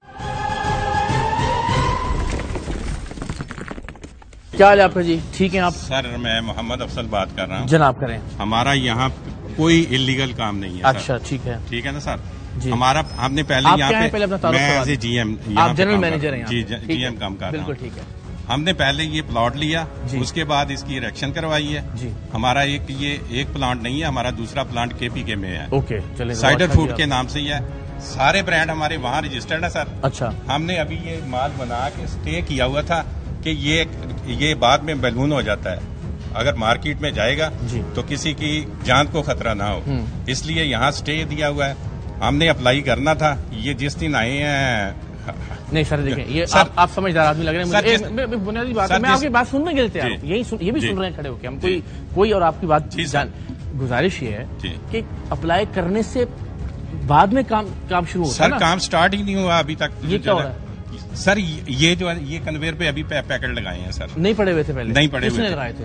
کیا حال ہے آپ کا جی؟ ٹھیک ہیں آپ؟ سر میں محمد افضل بات کر رہا ہوں. جناب کریں. ہمارا یہاں کوئی انلیگل کام نہیں ہے. اچھا ٹھیک ہے. ٹھیک ہے نا سر. جی ہمارا ہم نے پہلے یہاں پہ میں ایز اے جی ایم آپ جنرل مینیجر ہیں. جی جی ایم کام کر رہا ہوں. بالکل ٹھیک ہے. ہم نے پہلے یہ پلاٹ لیا, اس کے بعد اس کی اریکشن کروائی ہے. جی ہمارا ایک پلانٹ نہیں ہے, ہمارا دوسرا پلانٹ کے پی کے میں ہے. اوکے چلیں. سائڈر فوڈ کے نام سے ہی ہے. سارے برانڈ ہمارے وہاں رجسٹرڈ ہے سر. اچھا. ہم نے ابھی یہ مال بنا کے اسٹے کیا ہوا تھا کہ یہ بعد میں بیلون ہو جاتا ہے, اگر مارکیٹ میں جائے گا تو کسی کی جان کو خطرہ نہ ہو, اس لیے یہاں اسٹے دیا ہوا ہے. ہم نے اپلائی کرنا تھا, یہ جس دن آئے ہیں. نہیں سر دیکھیں یہ آپ سمجھدار آدمی لگ رہے ہیں. بنیادی بات ہے, میں آپ کی بات سننے کے لیے یہ بھی سن رہے ہیں کھڑے ہو کے. ہم کوئی اور آپ کی بات گزارش یہ ہے کہ اپلائی کرنے سے بعد میں کام شروع ہوتا ہے. سر کام سٹارٹ ہی نہیں ہوا ابھی تک. یہ کیا ہو رہا ہے سر؟ یہ جو ہے یہ کنویئر پہ ابھی پیکٹ لگائے ہیں سر. نہیں پڑے ہوئے تھے پہلے؟ نہیں پڑے ہوئے. کس نے لگائے تھے؟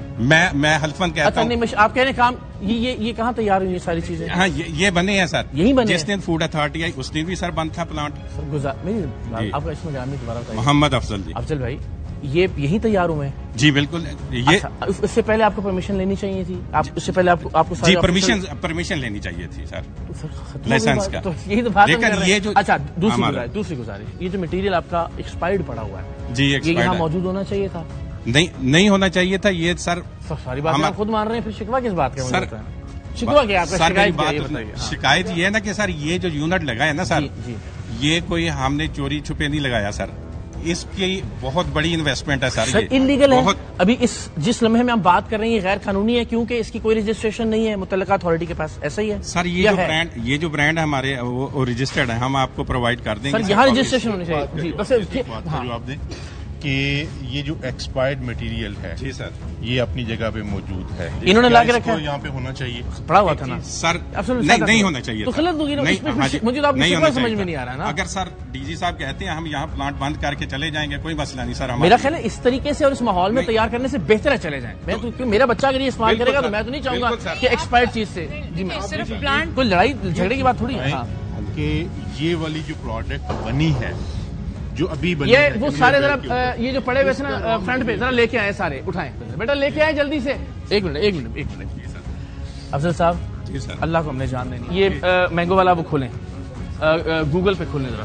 میں حلفاً کہتا ہوں. آپ کہہ رہے ہیں کام یہ کہاں تیار ہوئی ساری چیزیں؟ ہاں یہ بنے ہیں سر. یہی بنے. جس دن فوڈ اتھارٹی آئی اس دن بھی سر بند تھا پلانٹ. آپ کا اس میں دوبارہ بتائیے. محمد افضل جی. افضل بھائی یہ یہی تیار ہوئے ہیں؟ جی بالکل. یہ اس سے پہلے آپ کو پرمیشن لینی چاہیے تھی. اس سے پہلے آپ کو جی پرمیشن لینی چاہیے تھی سر لائسنس کا. یہی تو بات یہ جو اچھا دوسری گزارش, یہ جو مٹیریل آپ کا ایکسپائرڈ پڑا ہوا ہے جی یہ یہاں موجود ہونا چاہیے تھا؟ نہیں ہونا چاہیے تھا. یہ سر ساری بات آپ خود مان رہے ہیں, پھر شکوا کس بات کا؟ سر شکوا کیا آپ کا؟ شکایت یہ ہے نا کہ سر یہ جو یونٹ لگا ہے نا سر, یہ کوئی ہم نے چوری چھپے نہیں لگایا سر. اس کی بہت بڑی انویسٹمنٹ ہے سر. انلیگل ہے ابھی جس لمحے میں ہم بات کر رہے ہیں یہ غیر قانونی ہے کیونکہ اس کی کوئی رجسٹریشن نہیں ہے متعلقہ اتھارٹی کے پاس. ایسا ہی ہے سر. یہ جو برانڈ ہمارے وہ رجسٹرڈ ہے, ہم آپ کو پرووائڈ کر دیں گے. سر یہاں رجسٹریشن ہونی چاہیے. جواب دیں کہ یہ جو ایکسپائرڈ مٹیریل ہے جی سر یہ اپنی جگہ پہ موجود ہے, انہوں نے لا کے رکھا یہاں پہ ہونا چاہیے. پڑا ہوا تھا نا سر. نہیں ہونا چاہیے. تو غلط ہوگی نا. مجھے تو آپ کی شکوا سمجھ میں نہیں آ رہا نا. اگر سر ڈی جی صاحب کہتے ہیں ہم یہاں پلانٹ بند کر کے چلے جائیں گے کوئی مسئلہ نہیں سر. میرا خیال ہے اس طریقے سے اور اس ماحول میں تیار کرنے سے بہتر ہے چلے جائیں. میں میرا بچہ اگر یہ استعمال کرے گا تو میں تو نہیں چاہوں گا کہ ایکسپائرڈ چیز سے. جی میں صرف پلانٹ کوئی لڑائی جھگڑے کی بات تھوڑی ہے کہ یہ والی جو پروڈکٹ بنی ہے جو ابھی بنی یہ وہ سارے ذرا یہ جو پڑے ہوئے تھے نا فرنٹ پہ ذرا لے کے آئے سارے. اٹھائیں بیٹا لے کے آئے جلدی سے. ایک منٹ افضل صاحب اللہ کو ہم نے جان دینی. یہ مینگو والا وہ کھولیں, گوگل پہ کھولیں ذرا.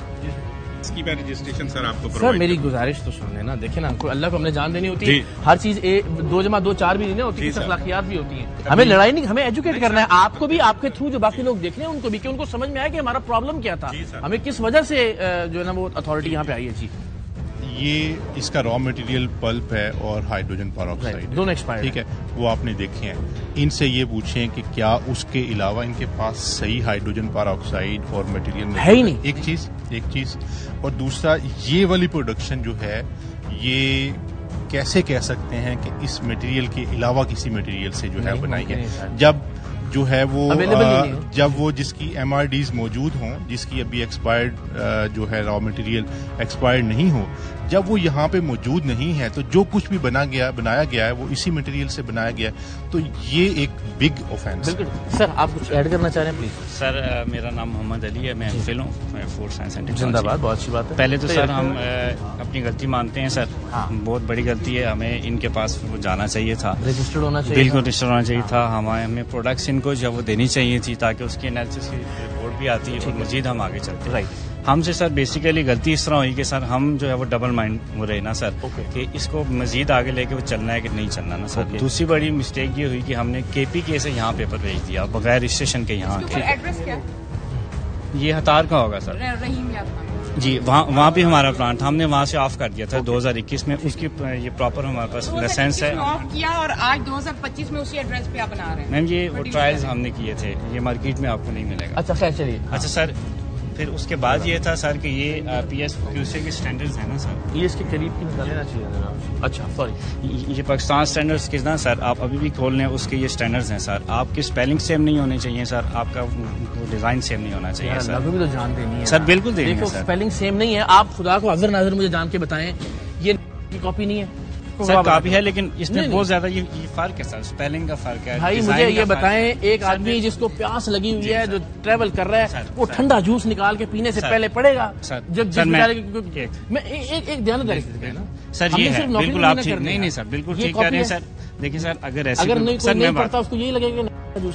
اس کی رجسٹریشن سر آپ کو سر میری گزارش تو سن لینا. دیکھیں نا اللہ کو ہم نے جان دینی ہوتی ہے. ہر چیز 2+2=4 بھی نہیں ہوتی, کچھ اخلاقیات بھی ہوتی ہیں. ہمیں لڑائی نہیں, ہمیں ایجوکیٹ کرنا ہے. آپ کو بھی آپ کے تھرو جو باقی لوگ دیکھ رہے ہیں ان کو بھی کہ ان کو سمجھ میں آئے کہ ہمارا پرابلم کیا تھا, ہمیں کس وجہ سے جو ہے نا وہ اتھارٹی یہاں پہ آئی ہے. جی یہ اس کا را مٹیریل پلپ ہے اور ہائیڈروجن پروکسائڈ دونوں ایکسپائرڈ. ٹھیک ہے, وہ آپ نے دیکھے ہیں. ان سے یہ پوچھیں کہ کیا اس کے علاوہ ان کے پاس صحیح ہائیڈروجن پروکسائڈ اور مٹیریل ہے ہی نہیں. ایک چیز اور دوسرا یہ والی پروڈکشن جو ہے یہ کیسے کہہ سکتے ہیں کہ اس مٹیریل کے علاوہ کسی مٹیریل سے جو ہے بنائی ہے, جو ہے وہ Available نہیں ہے. جب وہ جس کی MRDs موجود ہوں, جس کی ابھی ایکسپائرڈ جو ہے را مٹیریل ایکسپائرڈ نہیں ہو, جب وہ یہاں پہ موجود نہیں ہے تو جو کچھ بھی بنایا گیا ہے وہ اسی مٹیریل سے بنایا گیا ہے, تو یہ ایک بگ اوفینس. بالکل سر, آپ کچھ ایڈ کرنا چاہ رہے ہیں پلیز؟ سر میرا نام محمد علی ہے, میں MPhil ہوں فوڈ سائنس اینڈ ٹیکنالوجی. زندہ باد, بہت اچھی بات ہے. پہلے تو سر ہم اپنی غلطی مانتے ہیں سر, بہت بڑی غلطی ہے, ہمیں ان کے پاس جانا چاہیے تھا, رجسٹرڈ ہونا چاہیے, بالکل رجسٹر ہونا چاہیے تھا. ہمیں پروڈکٹس ان کو جب وہ دینی چاہیے تھی تاکہ اس کی انالیسس کی رپورٹ بھی آتی ہے اور مزید ہم آگے چلتے. رائٹ. ہم سے سر بیسیکلی غلطی اس طرح ہوئی کہ سر ہم جو ہے وہ ڈبل مائنڈ ہو رہے نا سر, کہ اس کو مزید آگے لے کے وہ چلنا ہے کہ نہیں چلنا نا سر. دوسری بڑی مسٹیک یہ ہوئی کہ ہم نے KPK سے یہاں پیپر بھیج دیا بغیر رجسٹریشن کے یہاں کے. ایڈریس کیا؟ یہ ہتار کا ہوگا سر. رحیم یاد. جی وہاں بھی ہمارا پلانٹ ہم نے وہاں سے آف کر دیا تھا 2021 میں. اس کی یہ پراپر ہمارے پاس لائسنس ہے. آف کیا اور آج 2025 میں اسی ایڈریس پہ آپ بنا رہے ہیں. میم یہ وہ ٹرائلز ہم نے کیے تھے, یہ مارکیٹ میں آپ کو نہیں ملے گا. اچھا خیر چلیے. اچھا سر, پھر اس کے بعد یہ تھا سر کہ یہ PSQC کے اسٹینڈرڈز ہیں نا سر, یہ اس کے قریب کی نکال لینا چاہیے. اچھا سوری, یہ پاکستان اسٹینڈرڈز کے نا سر, آپ ابھی بھی کھول لیں اس کے یہ اسٹینڈرڈز ہیں سر. آپ کی اسپیلنگ سیم نہیں ہونے چاہیے سر, آپ کا ڈیزائن سیم نہیں ہونا چاہیے سر. بھی تو جان دینی ہے سر, بالکل دینی ہے سر. اسپیلنگ سیم نہیں ہے. آپ خدا کو حاضر ناظر مجھے جان کے بتائیں, یہ کاپی نہیں ہے سر, کاپی ہے لیکن اس میں بہت زیادہ یہ فرق ہے سر, اسپیلنگ کا فرق ہے. بھائی مجھے یہ بتائیں, ایک آدمی جس کو پیاس لگی ہوئی ہے, جو ٹریول کر رہا ہے, وہ ٹھنڈا جوس نکال کے پینے سے پہلے پڑے گا جب میں ایک دیانتداری سے سر, یہ ہے بالکل آپ نہیں سر, بالکل ٹھیک کہہ رہے ہیں سر. دیکھیے سر, اگر ایسے نہیں پڑتا اس کو یہی لگے گا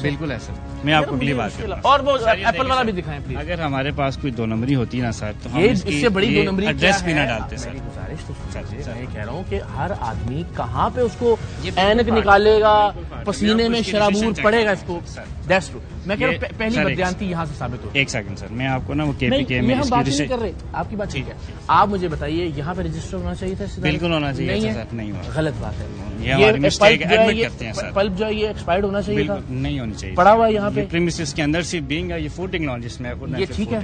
بالکل ہے سر. میں آپ کو اگلی بات کرتا ہوں, اور وہ ایپل والا بھی دکھائیں پلیز. اگر ہمارے پاس کوئی 2 نمبری ہوتی نا سر, تو ہم اس سے بڑی 2 نمبری ایڈریس بھی نہ ڈالتے سر. گزارش تو میں کہہ رہا ہوں کہ ہر آدمی کہاں پہ اس کو اینک نکالے گا, پسینے میں شرابور پڑے گا اس کو. That's true. میں کہہ رہا ہوں پہلی بدیانتی یہاں سے ثابت ہو. ایک سیکنڈ سر, میں آپ کو نا وہ KPK میں ہم بات نہیں کر رہے, آپ کی بات ٹھیک ہے. آپ مجھے بتائیے یہاں پہ رجسٹر ہونا چاہیے تھا. بالکل ہونا چاہیے سر, نہیں ہوا. غلط بات ہے. یہ ہماری مسٹیک ہے, ایڈمٹ کرتے ہیں سر. پلپ جو ہے یہ ایکسپائرڈ ہونا چاہیے تھا, نہیں ہونی چاہیے. پڑا ہوا ہے یہاں پہ پریمیسز کے اندر سے بینگ یہ فوڈ ٹیکنالوجسٹ میں یہ ٹھیک ہے.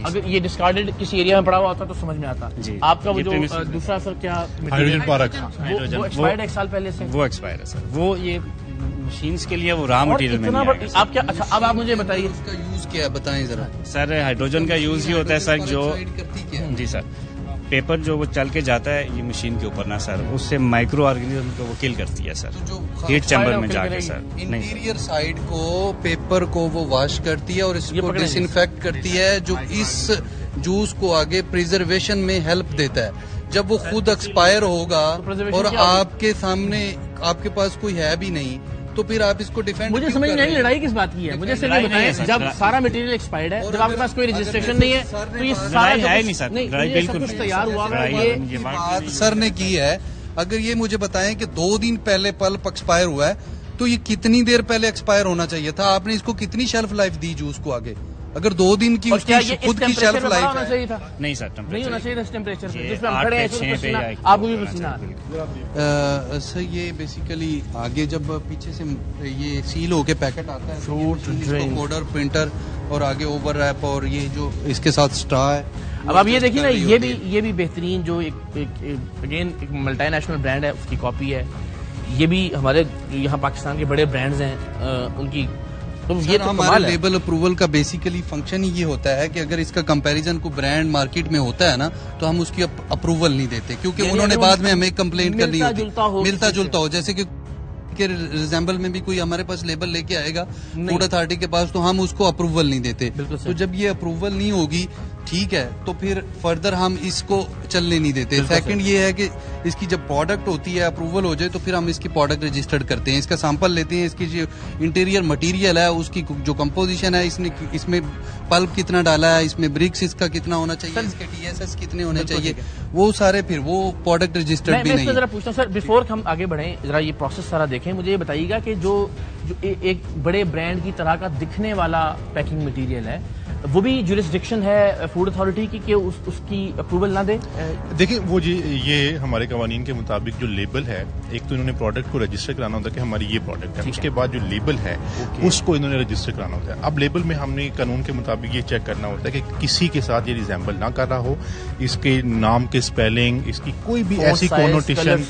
اگر یہ ڈسکارڈیڈ کسی ایریا میں پڑا ہوا ہوتا تو سمجھ میں آتا. آپ کا وہ جو دوسرا سر کیا ہائیڈروجن پارک وہ ایکسپائرڈ 1 سال پہلے سے, وہ ایکسپائر ہے سر. وہ یہ مشینز کے لیے وہ را مٹیریل میں نہیں آئے گا. آپ کیا, اچھا اب آپ مجھے بتائیے اس کا یوز کیا ہے, بتائیں ذرا سر. ہائیڈروجن کا یوز ہی ہوتا ہے سر, جو جی سر پیپر جو وہ چل کے جاتا ہے یہ مشین کے اوپر نا سر, اس سے مائکرو آرگینزم کو وہ کل کرتی ہے سر, ہیٹ چیمبر میں جا کے سر. انٹیریئر سائڈ کو پیپر کو وہ واش کرتی ہے اور اس کو ڈس انفیکٹ کرتی ہے, جو اس جوس کو آگے پریزرویشن میں ہیلپ دیتا ہے. جب وہ خود ایکسپائر ہوگا اور آپ کے سامنے آپ کے پاس کوئی ہے بھی نہیں تو پھر آپ اس کو ڈیفینڈ. مجھے سمجھ نہیں لڑائی کس بات کی ہے, مجھے صرف یہ بتائیں جب سارا مٹیریل ایکسپائرڈ ہے, جب آپ کے پاس کوئی رجسٹریشن نہیں ہے تو یہ سارا ہے نہیں سر, بالکل تیار ہوا. یہ بات سر نے کی ہے. اگر یہ مجھے بتائیں کہ 2 دن پہلے پلپ ایکسپائر ہوا ہے تو یہ کتنی دیر پہلے ایکسپائر ہونا چاہیے تھا؟ آپ نے اس کو کتنی شیلف لائف دی جوس کو آگے؟ اگر 2 دن کی اس کی خود کی شیلف لائف ہے. نہیں سر, نہیں ہونا چاہیے تھا ٹیمپریچر جس پہ ہم کھڑے ہیں, آپ کو بھی پسینہ. سر یہ بیسیکلی آگے جب پیچھے سے یہ سیل ہو کے پیکٹ آتا ہے, فروٹ ڈرنک کوڈر پرنٹر اور آگے اوور ریپ اور یہ جو اس کے ساتھ اسٹرا ہے. اب آپ یہ دیکھیے نا, یہ بھی بہترین جو اگین ایک ملٹی نیشنل برانڈ ہے اس کی کاپی ہے. یہ بھی ہمارے یہاں پاکستان کے بڑے برانڈز ہیں ان کی. یہ تو ہمارا لیبل اپروول کا بیسیکلی فنکشن ہی یہ ہوتا ہے کہ اگر اس کا کمپیریزن کو برانڈ مارکیٹ میں ہوتا ہے نا تو ہم اس کی اپروول نہیں دیتے, کیونکہ انہوں نے بعد میں ہمیں کمپلینٹ کرنی ہوتی, ملتا جلتا ہو. جیسے کہ ریزمبل میں بھی کوئی ہمارے پاس لیبل لے کے آئے گا فوڈ اتھارٹی کے پاس تو ہم اس کو اپروول نہیں دیتے. تو جب یہ اپروول نہیں ہوگی ٹھیک ہے تو پھر فردر ہم اس کو چلنے نہیں دیتے. سیکنڈ یہ ہے کہ اس کی جب پروڈکٹ ہوتی ہے اپروول ہو جائے تو پھر ہم اس کی پروڈکٹ رجسٹرڈ کرتے ہیں, اس کا سیمپل لیتے ہیں, اس کی جو انٹیریئر مٹیریل ہے اس کی جو کمپوزیشن ہے, اس میں پلپ کتنا ڈالا ہے, اس میں برکس اس کا کتنا ہونا چاہیے, اس کے TSS کتنے ہونے چاہیے, وہ سارے پھر وہ پروڈکٹ رجسٹرڈ بھی نہیں. میں ذرا پوچھتا ہوں سر, بیفور ہم آگے بڑھیں ذرا یہ پروسیس سارا دیکھیں, مجھے یہ بتائیے گا کہ جو ایک بڑے برانڈ کی طرح کا دکھنے والا پیکنگ مٹیریل ہے وہ بھی جورسڈکشن ہے فوڈ اتھارٹی کی کہ اس کی اپروول نہ دے؟ دیکھیں وہ جی یہ ہمارے قوانین کے مطابق جو لیبل ہے، ایک تو انہوں نے پروڈکٹ کو رجسٹر کرانا ہوتا ہے کہ ہماری یہ پروڈکٹ ہے، اس کے بعد جو لیبل ہے اس کو انہوں نے رجسٹر کرانا ہوتا ہے. اب لیبل میں ہم نے قانون کے مطابق یہ چیک کرنا ہوتا ہے کہ کسی کے ساتھ یہ ریزیمبل نہ کر رہا ہو، اس کے نام کے اسپیلنگ، اس کی کوئی بھی ایسی کونوٹیشن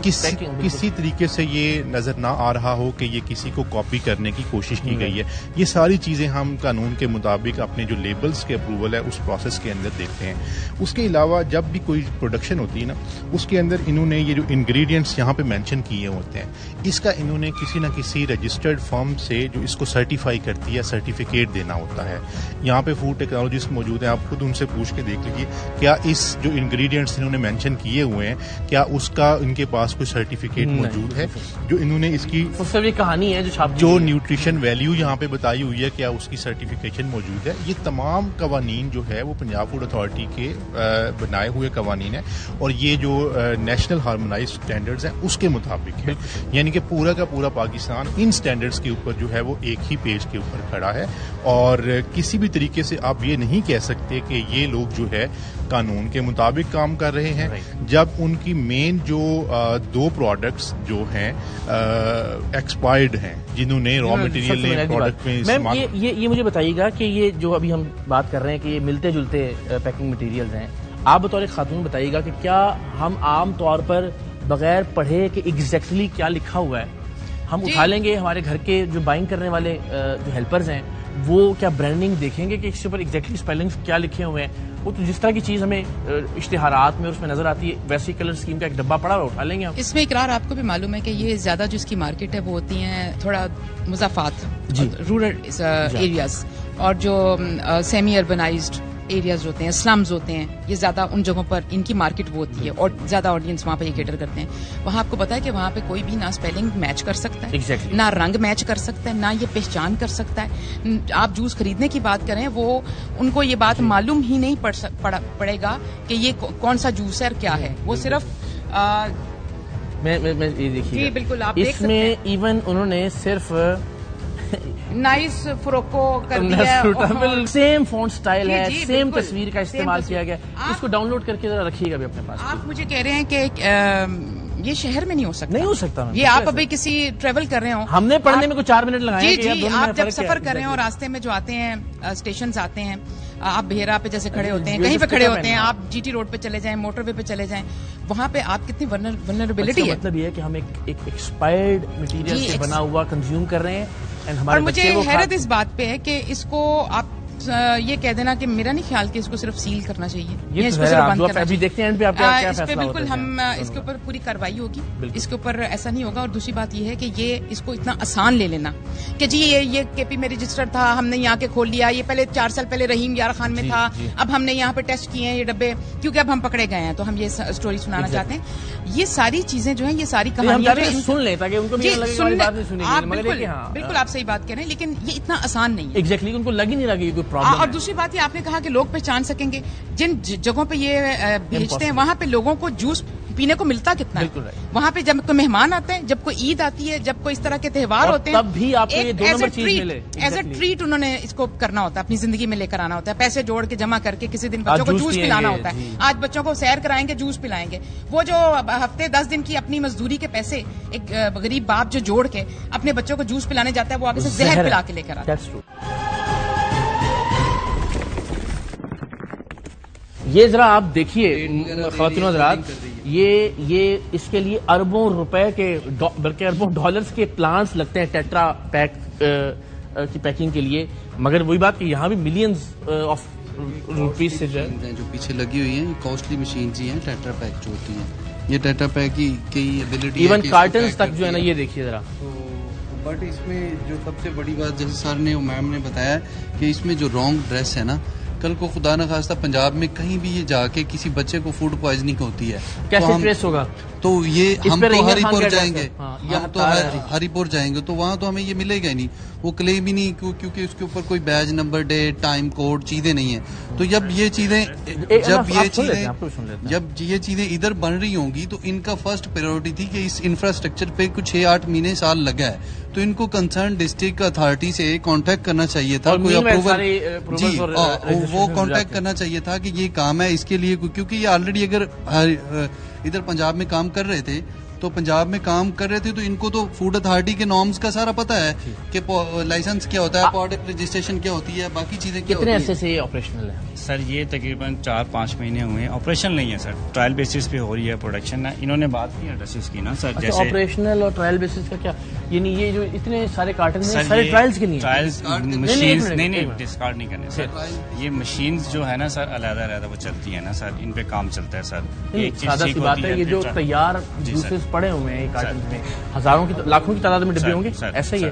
کسی طریقے سے یہ نظر نہ آ رہا ہو کہ یہ کسی کو کاپی کرنے کی کوشش کی گئی ہے. یہ ساری چیزیں ہم قانون کے مطابق اپنے جو لیبلز کے اپروول ہے اس پروسیس کے اندر دیکھتے ہیں. اس کے علاوہ جب بھی کوئی پروڈکشن ہوتی ہے نا، اس کے اندر انہوں نے یہ جو انگریڈینٹس یہاں پہ مینشن کیے ہوتے ہیں، اس کا انہوں نے کسی نہ کسی رجسٹرڈ فرم سے جو اس کو سرٹیفائی کرتی ہے سرٹیفکیٹ دینا ہوتا ہے. یہاں پہ فوڈ ٹیکنالوجسٹ موجود ہیں، آپ خود ان سے پوچھ کے دیکھ لیجیے کیا اس جو انگریڈینٹس انہوں نے مینشن کیے ہوئے ہیں کیا اس کا ان کے پاس کوئی سرٹیفکیٹ موجود ہے جو انہوں نے اس کی کہانی ہے جو نیوٹریشن ویلیو یہاں پہ بتائی ہوئی ہے کیا اس کی سرٹیفکیشن موجود ہے. یہ تمام قوانین جو ہے وہ پنجاب فوڈ اتھارٹی کے بنائے ہوئے قوانین ہیں اور یہ جو نیشنل ہارمونائزڈ اسٹینڈرڈز ہیں اس کے مطابق ہے. یعنی کہ پورا کا پورا پاکستان ان اسٹینڈرڈز کے اوپر جو ہے وہ ایک ہی پیج کے اوپر کھڑا ہے اور کسی بھی طریقے سے آپ یہ نہیں کہہ سکتے کہ یہ لوگ جو ہے قانون کے مطابق کام کر رہے ہیں جب ان کی مین جو دو پروڈکٹس جو ہیں ایکسپائرڈ ہیں جنہوں نے را مٹیریل پروڈکٹ میں استعمال. یہ مجھے بتائیے گا کہ یہ جو ابھی ہم بات کر رہے ہیں کہ یہ ملتے جلتے پیکنگ مٹیریلز ہیں، آپ بطور خاتون بتائیے گا کہ کیا ہم عام طور پر بغیر پڑھے کہ ایگزیکٹلی کیا لکھا ہوا ہے ہم اٹھا لیں گے؟ ہمارے گھر کے جو بائنگ کرنے والے جو ہیلپرز ہیں وہ کیا برانڈنگ دیکھیں گے کہ اس کے اوپر ایگزیکٹلی اسپیلنگس کیا لکھے ہوئے ہیں؟ وہ تو جس طرح کی چیز ہمیں اشتہارات میں اور اس میں نظر آتی ہے ویسی کلر اسکیم کا ایک ڈبہ پڑا ہوا اٹھا لیں گے ہم. اس میں اقرار آپ کو بھی معلوم ہے کہ یہ زیادہ جو اس کی مارکیٹ ہے وہ ہوتی ہیں تھوڑا مضافات رورل ایریاز اور جو سیمی اربنائزڈ ایریاز ہوتے ہیں، سلمز ہوتے ہیں، یہ زیادہ ان جگہوں پر ان کی مارکیٹ وہ ہوتی ہے اور زیادہ آڈینس وہاں پہ یہ کیٹر کرتے ہیں. وہاں آپ کو پتا ہے کہ وہاں پہ کوئی بھی نہ اسپیلنگ میچ کر سکتا ہے، نہ رنگ میچ کر سکتا ہے، نہ یہ پہچان کر سکتا ہے. آپ جوس خریدنے کی بات کریں وہ ان کو یہ بات معلوم ہی نہیں پڑے گا کہ یہ کون سا جوس ہے اور کیا ہے. وہ صرف میں یہ دیکھیے بالکل آپ اس میں ایون انہوں نے صرف نائس فروکو کر دیا، سیم فونٹ سٹائل ہے، سیم تصویر کا استعمال کیا گیا. اس کو ڈاؤن لوڈ کر کے ذرا رکھیے گا بھی اپنے پاس. آپ مجھے کہہ رہے ہیں کہ یہ شہر میں نہیں ہو سکتا. یہ آپ ابھی کسی ٹریول کر رہے ہوں، ہم نے پڑھنے میں کوئی 4 منٹ لگائے. جی آپ جب سفر کر رہے ہیں اور راستے میں جو آتے ہیں اسٹیشنز آتے ہیں، آپ بہیرا پہ جیسے کھڑے ہوتے ہیں، کہیں پہ کھڑے ہوتے ہیں، آپ جی ٹی روڈ پہ چلے جائیں، موٹر وے پہ چلے جائیں، وہاں پہ آپ کتنی ولنریبلٹی ہے. مطلب یہ ہے کہ ہم ایک ایکسپائرڈ مٹیریل سے بنا ہوا کنزیوم کر رہے ہیں. اور مجھے حیرت اس بات پہ ہے کہ اس کو آپ یہ کہہ دینا کہ میرا نہیں خیال کہ اس کو صرف سیل کرنا چاہیے، یہ اس کو صرف بند کرنا چاہیے. اس پہ بالکل ہم اس کے اوپر پوری کارروائی ہوگی، اس کے اوپر ایسا نہیں ہوگا. اور دوسری بات یہ ہے کہ یہ اس کو اتنا آسان لے لینا کہ جی یہ کے پی میں رجسٹر تھا، ہم نے یہاں کے کھول لیا، یہ پہلے 4 سال پہلے رحیم یار خان میں تھا، اب ہم نے یہاں پہ ٹیسٹ کیے ہیں یہ ڈبے کیونکہ اب ہم پکڑے گئے ہیں تو ہم یہ اسٹوری سنانا چاہتے ہیں. یہ ساری چیزیں جو ہیں یہ ساری کہانیاں سن لیں تاکہ ان کو بالکل آپ صحیح بات کہہ رہے ہیں، لیکن یہ اتنا آسان نہیں ہے. ایگزیکٹلی ان کو لگ ہی نہیں رہا کوئی پرابلم. اور دوسری بات آپ نے کہا کہ لوگ پہچان سکیں گے جن جگہوں پہ یہ بھیجتے ہیں وہاں پہ لوگوں کو جوس پینے کو ملتا کتنا ہے. وہاں پہ جب کوئی مہمان آتے ہیں، جب کوئی عید آتی ہے، جب کوئی اس طرح کے تہوار ہوتے ہیں، تب بھی آپ کو یہ 2 نمبر چیز ملے. ایز اے ٹریٹ انہوں نے اس کو کرنا ہوتا ہے، اپنی زندگی میں لے کر آنا ہوتا ہے، پیسے جوڑ کے جمع کر کے کسی دن بچوں کو جوس پلانا ہوتا ہے. آج بچوں کو سیر کرائیں گے، جوس پلائیں گے. وہ جو ہفتے 10 دن کی اپنی مزدوری کے پیسے ایک غریب باپ جو جوڑ کے اپنے بچوں کو جوس پلانے جاتا ہے، وہ آگے سے زہر پلا کے لے کر آتا ہے. یہ ذرا آپ دیکھیے خواتین حضرات، یہ اس کے لیے اربوں روپے کے بلکہ اربوں ڈالرز کے پلانٹس لگتے ہیں ٹیٹرا پیک کی پیکنگ کے لیے. مگر وہی بات کہ یہاں بھی ملینز آف روپیز سے جو پیچھے لگی ہوئی ہیں کاسٹلی مشینز ہی ہیں ٹیٹرا پیک جو ہوتی ہیں. یہ ٹیٹرا پیک کی ایبلٹی ایون کارٹنز تک جو ہے نا، یہ دیکھیے ذرا. بٹ اس میں جو سب سے بڑی بات جیسے سر نے میم نے بتایا کہ اس میں جو رانگ ڈریس ہے نا، کل کو خدا نہ خواستہ پنجاب میں کہیں بھی یہ جا کے کسی بچے کو فوڈ پوائزننگ ہوتی ہے کیسے ٹریس ہوگا؟ تو یہ ہم تو ہری پور جائیں گے، ہم تو ہری پور جائیں گے تو وہاں تو ہمیں یہ ملے گا ہی نہیں. وہ کلیم ہی نہیں کیونکہ اس کے اوپر کوئی بیج نمبر ڈیٹ ٹائم کوڈ چیزیں نہیں ہیں. تو جب یہ چیزیں ادھر بن رہی ہوں گی تو ان کا فرسٹ پریورٹی تھی کہ اس انفراسٹرکچر پہ کچھ 6-8 مہینے سال لگا ہے. تو ان کو کنسرن ڈسٹرکٹ اتھارٹی سے کانٹیکٹ کرنا چاہیے تھا, کوئی اپروول جی وہ کانٹیکٹ کرنا چاہیے تھا کہ یہ کام ہے اس کے لیے, کیونکہ یہ آلریڈی اگر ادھر پنجاب میں کام کر رہے تھے تو پنجاب میں کام کر رہے تھے تو ان کو تو فوڈ اتھارٹی کے نارمز کا سارا پتا ہے کہ لائسنس کیا ہوتا ہے, پروڈکٹ رجسٹریشن کیا ہوتی ہے, باقی چیزیں کیا ہوتی ہیں. کتنے عرصے سے یہ آپریشنل ہے سر؟ یہ تقریباً 4-5 مہینے ہوئے ہیں. آپریشن نہیں ہے سر, ٹرائل بیسس پہ ہو رہی ہے پروڈکشن. انہوں نے بات کی ایڈریسز کی نا سر, جیسے آپریشنل اور ٹرائل بیسس کا کیا, یعنی یہ جو اتنے سارے کارٹن سارے ٹرائلز کے لیے ٹرائلز مشینز نہیں ڈسکارڈ نہیں کرنے سر. یہ مشینز جو ہے نا سر علیحدہ علیحدہ وہ چلتی ہیں نا سر, ان پہ کام چلتا ہے سر. ایک سادہ سی بات ہے, یہ جو تیار جوسز پڑے ہوئے ہیں کارٹن میں, ہزاروں کی لاکھوں کی تعداد میں ڈبے ہوں گے, ایسا ہی ہے.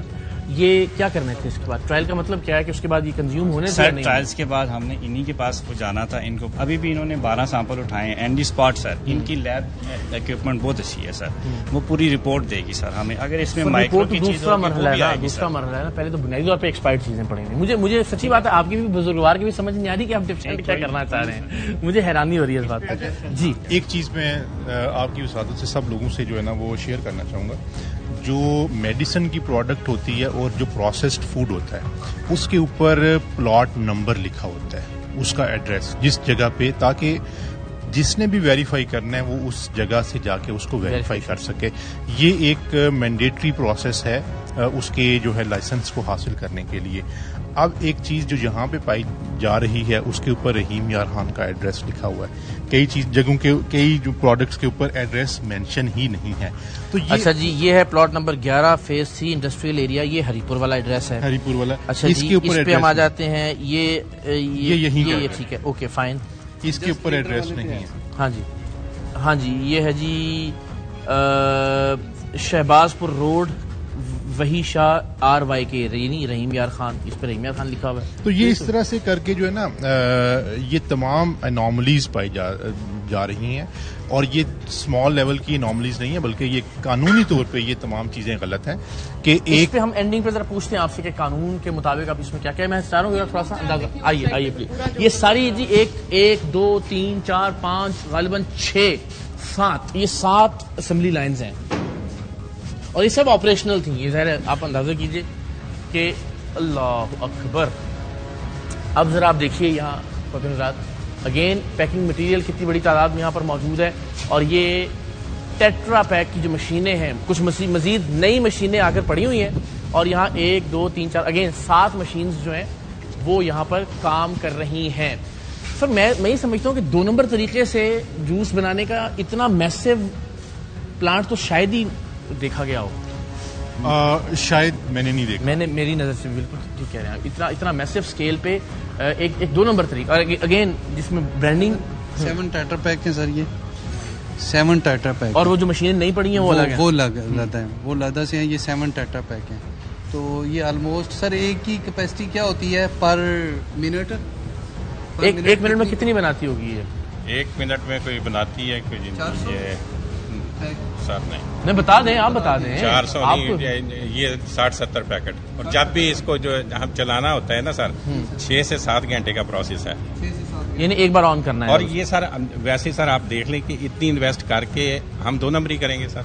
یہ کیا کرنا تھے اس کے بعد, ٹرائل کا مطلب کیا ہے کہ اس کے بعد یہ کنزیوم ہونے سے سر؟ ٹرائلز کے بعد ہم نے انہی کے پاس کو جانا تھا. ان کو ابھی بھی انہوں نے 12 سیمپل اٹھائے ہیں اینڈی اسپاٹ سر. ان کی لیب اکوپمنٹ بہت اچھی ہے سر, وہ پوری رپورٹ دے گی سر ہمیں. اگر اس میں مائکرو کی چیز دوسرا مرحلہ ہے نا, پہلے تو بنیادی طور پہ ایکسپائرڈ چیزیں پڑیں گی. مجھے سچی بات ہے, آپ کی بھی بزرگوار کی بھی سمجھ نہیں آ رہی کہ آپ ڈیفینڈ کیا کرنا چاہ رہے ہیں. مجھے حیرانی ہو رہی ہے اس بات پہ. جی ایک چیز میں آپ کی وسعت سے سب لوگوں سے جو ہے نا وہ شیئر کرنا چاہوں گا. جو میڈیسن کی پروڈکٹ ہوتی ہے اور جو پروسیسڈ فوڈ ہوتا ہے اس کے اوپر پلاٹ نمبر لکھا ہوتا ہے, اس کا ایڈریس جس جگہ پہ, تاکہ جس نے بھی ویریفائی کرنا ہے وہ اس جگہ سے جا کے اس کو ویریفائی کر سکے. یہ ایک مینڈیٹری پروسیس ہے اس کے جو ہے لائسنس کو حاصل کرنے کے لیے. اب ایک چیز جو یہاں پہ پائی جا رہی ہے اس کے اوپر رحیم یار خان کا ایڈریس لکھا ہوا ہے. کئی جگہوں کے کئی جو پروڈکٹس کے اوپر ایڈریس مینشن ہی نہیں ہے. تو اچھا جی, یہ ہے پلاٹ نمبر 11 فیز سی انڈسٹریل ایریا, یہ ہری پور والا ایڈریس ہے. ہری پور والا. اچھا جی, اس پہ ہم آ جاتے ہیں. یہ ٹھیک ہے, اوکے فائن. اس کے اوپر ایڈریس نہیں ہے. ہاں جی, یہ ہے جی شہباز پور روڈ, وہی شاہ RYK, یعنی رحیم یار خان, اس پہ رحیم یار خان لکھا ہوا ہے. تو یہ اس طرح سے کر کے جو ہے نا یہ تمام انوملیز پائی جا رہی ہیں, اور یہ اسمال لیول کی انوملیز نہیں ہے بلکہ یہ قانونی طور پہ یہ تمام چیزیں غلط ہیں. کہ ایک پہ ہم اینڈنگ پہ ذرا پوچھتے ہیں آپ سے کہ قانون کے مطابق اب اس میں کیا میں چاہ رہا ہوں تھوڑا سا اندازہ. آئیے پلیز. یہ ساری جی 1 2 3 4 5 غالباً 6 7 یہ 7 اسمبلی لائنز ہیں, اور یہ سب آپریشنل تھیں. یہ ظاہر ہے آپ اندازہ کیجئے کہ اللہ اکبر. اب ذرا آپ دیکھیے یہاں پتن رات اگین پیکنگ مٹیریل کتنی بڑی تعداد میں یہاں پر موجود ہے, اور یہ ٹیٹرا پیک کی جو مشینیں ہیں, کچھ مزید نئی مشینیں آ کر پڑی ہوئی ہیں, اور یہاں 1 2 3 4 اگین 7 مشینز جو ہیں وہ یہاں پر کام کر رہی ہیں. سر میں یہ سمجھتا ہوں کہ 2 نمبر طریقے سے جوس بنانے کا اتنا میسو پلانٹ تو شاید ہی دیکھا گیا ہو. شاید میں نے نہیں دیکھا. میں نے میری نظر سے بالکل ٹھیک کہہ رہے ہیں, اتنا میسو اسکیل پہ ایک 2 نمبر طریقہ, اگین جس میں برانڈنگ 7 ٹیٹر پیک ہیں سر, یہ 7 ٹیٹر پیک, اور وہ جو مشینیں نہیں پڑی ہیں وہ الگ ہیں, وہ لادہ ہیں, وہ لادہ سے ہیں. یہ 7 ٹیٹر پیک ہیں. تو یہ آلموسٹ سر ایک کی کیپیسٹی کیا ہوتی ہے پر منٹ؟ ایک منٹ میں کتنی بناتی ہوگی یہ؟ 1 منٹ میں کوئی بناتی ہے کوئی سر نہیں بتا دیں, آپ بتا دیں. 400 یہ 60-70 پیکٹ, اور جب بھی اس کو جو ہم چلانا ہوتا ہے نا سر 6 سے 7 گھنٹے کا پروسیس ہے, یعنی ایک بار آن کرنا ہے. اور یہ سر ویسے سر آپ دیکھ لیں کہ اتنی انویسٹ کر کے ہم 2 نمبری کریں گے سر.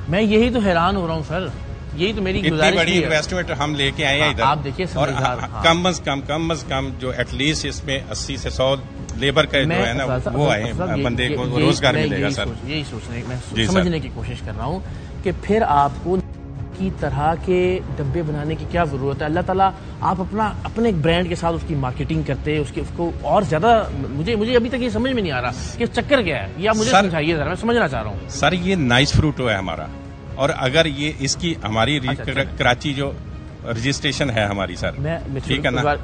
میں یہی تو حیران ہو رہا ہوں سر, یہی تو میری اتنی بڑی انویسٹمنٹ ہم لے کے آئے ہیں ادھر. آپ دیکھیے اور کم از کم جو ایٹ لیسٹ اس میں 80 سے 100 لیبر کا جو ہے نا وہ آئے بندے کو روزگار ملے گا سر. یہی سوچنے میں سمجھنے کی کوشش کر رہا ہوں کہ پھر آپ کو کی طرح کے ڈبے بنانے کی کیا ضرورت ہے. اللہ تعالیٰ آپ اپنے ایک برانڈ کے ساتھ اس کی مارکیٹنگ کرتے, اس کو اور زیادہ. مجھے ابھی تک یہ سمجھ میں نہیں آ رہا کہ چکر کیا ہے, یا مجھے سمجھائیے ذرا, میں سمجھنا چاہ رہا ہوں. سر یہ نائس فروٹو ہے ہمارا, اور اگر یہ اس کی ہماری کراچی جو رجسٹریشن ہے ہماری سر, ٹھیک ہے نا.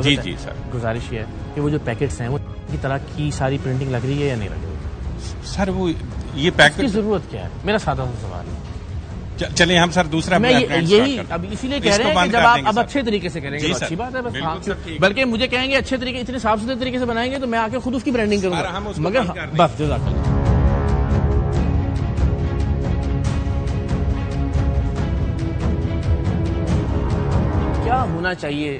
جی سر, گزارش یہ ہے کہ وہ جو پیکٹس ہیں وہ کی طرح کی ساری پرنٹنگ لگ رہی ہے یا نہیں لگ رہی سر؟ وہ یہ پیکٹ کی ضرورت کیا ہے, میرا سادہ سا سوال ہے. چلیں ہم سر دوسرا میں یہی اب اسی لیے کہہ رہے ہیں کہ جب آپ اب اچھے طریقے سے کریں گے اچھی بات ہے, بس بلکہ مجھے کہیں گے اچھے طریقے اتنے صاف ستھرے طریقے سے بنائیں گے تو میں آ کے خود اس کی برانڈنگ کروں گا, مگر بس جزاک اللہ. کیا ہونا چاہیے,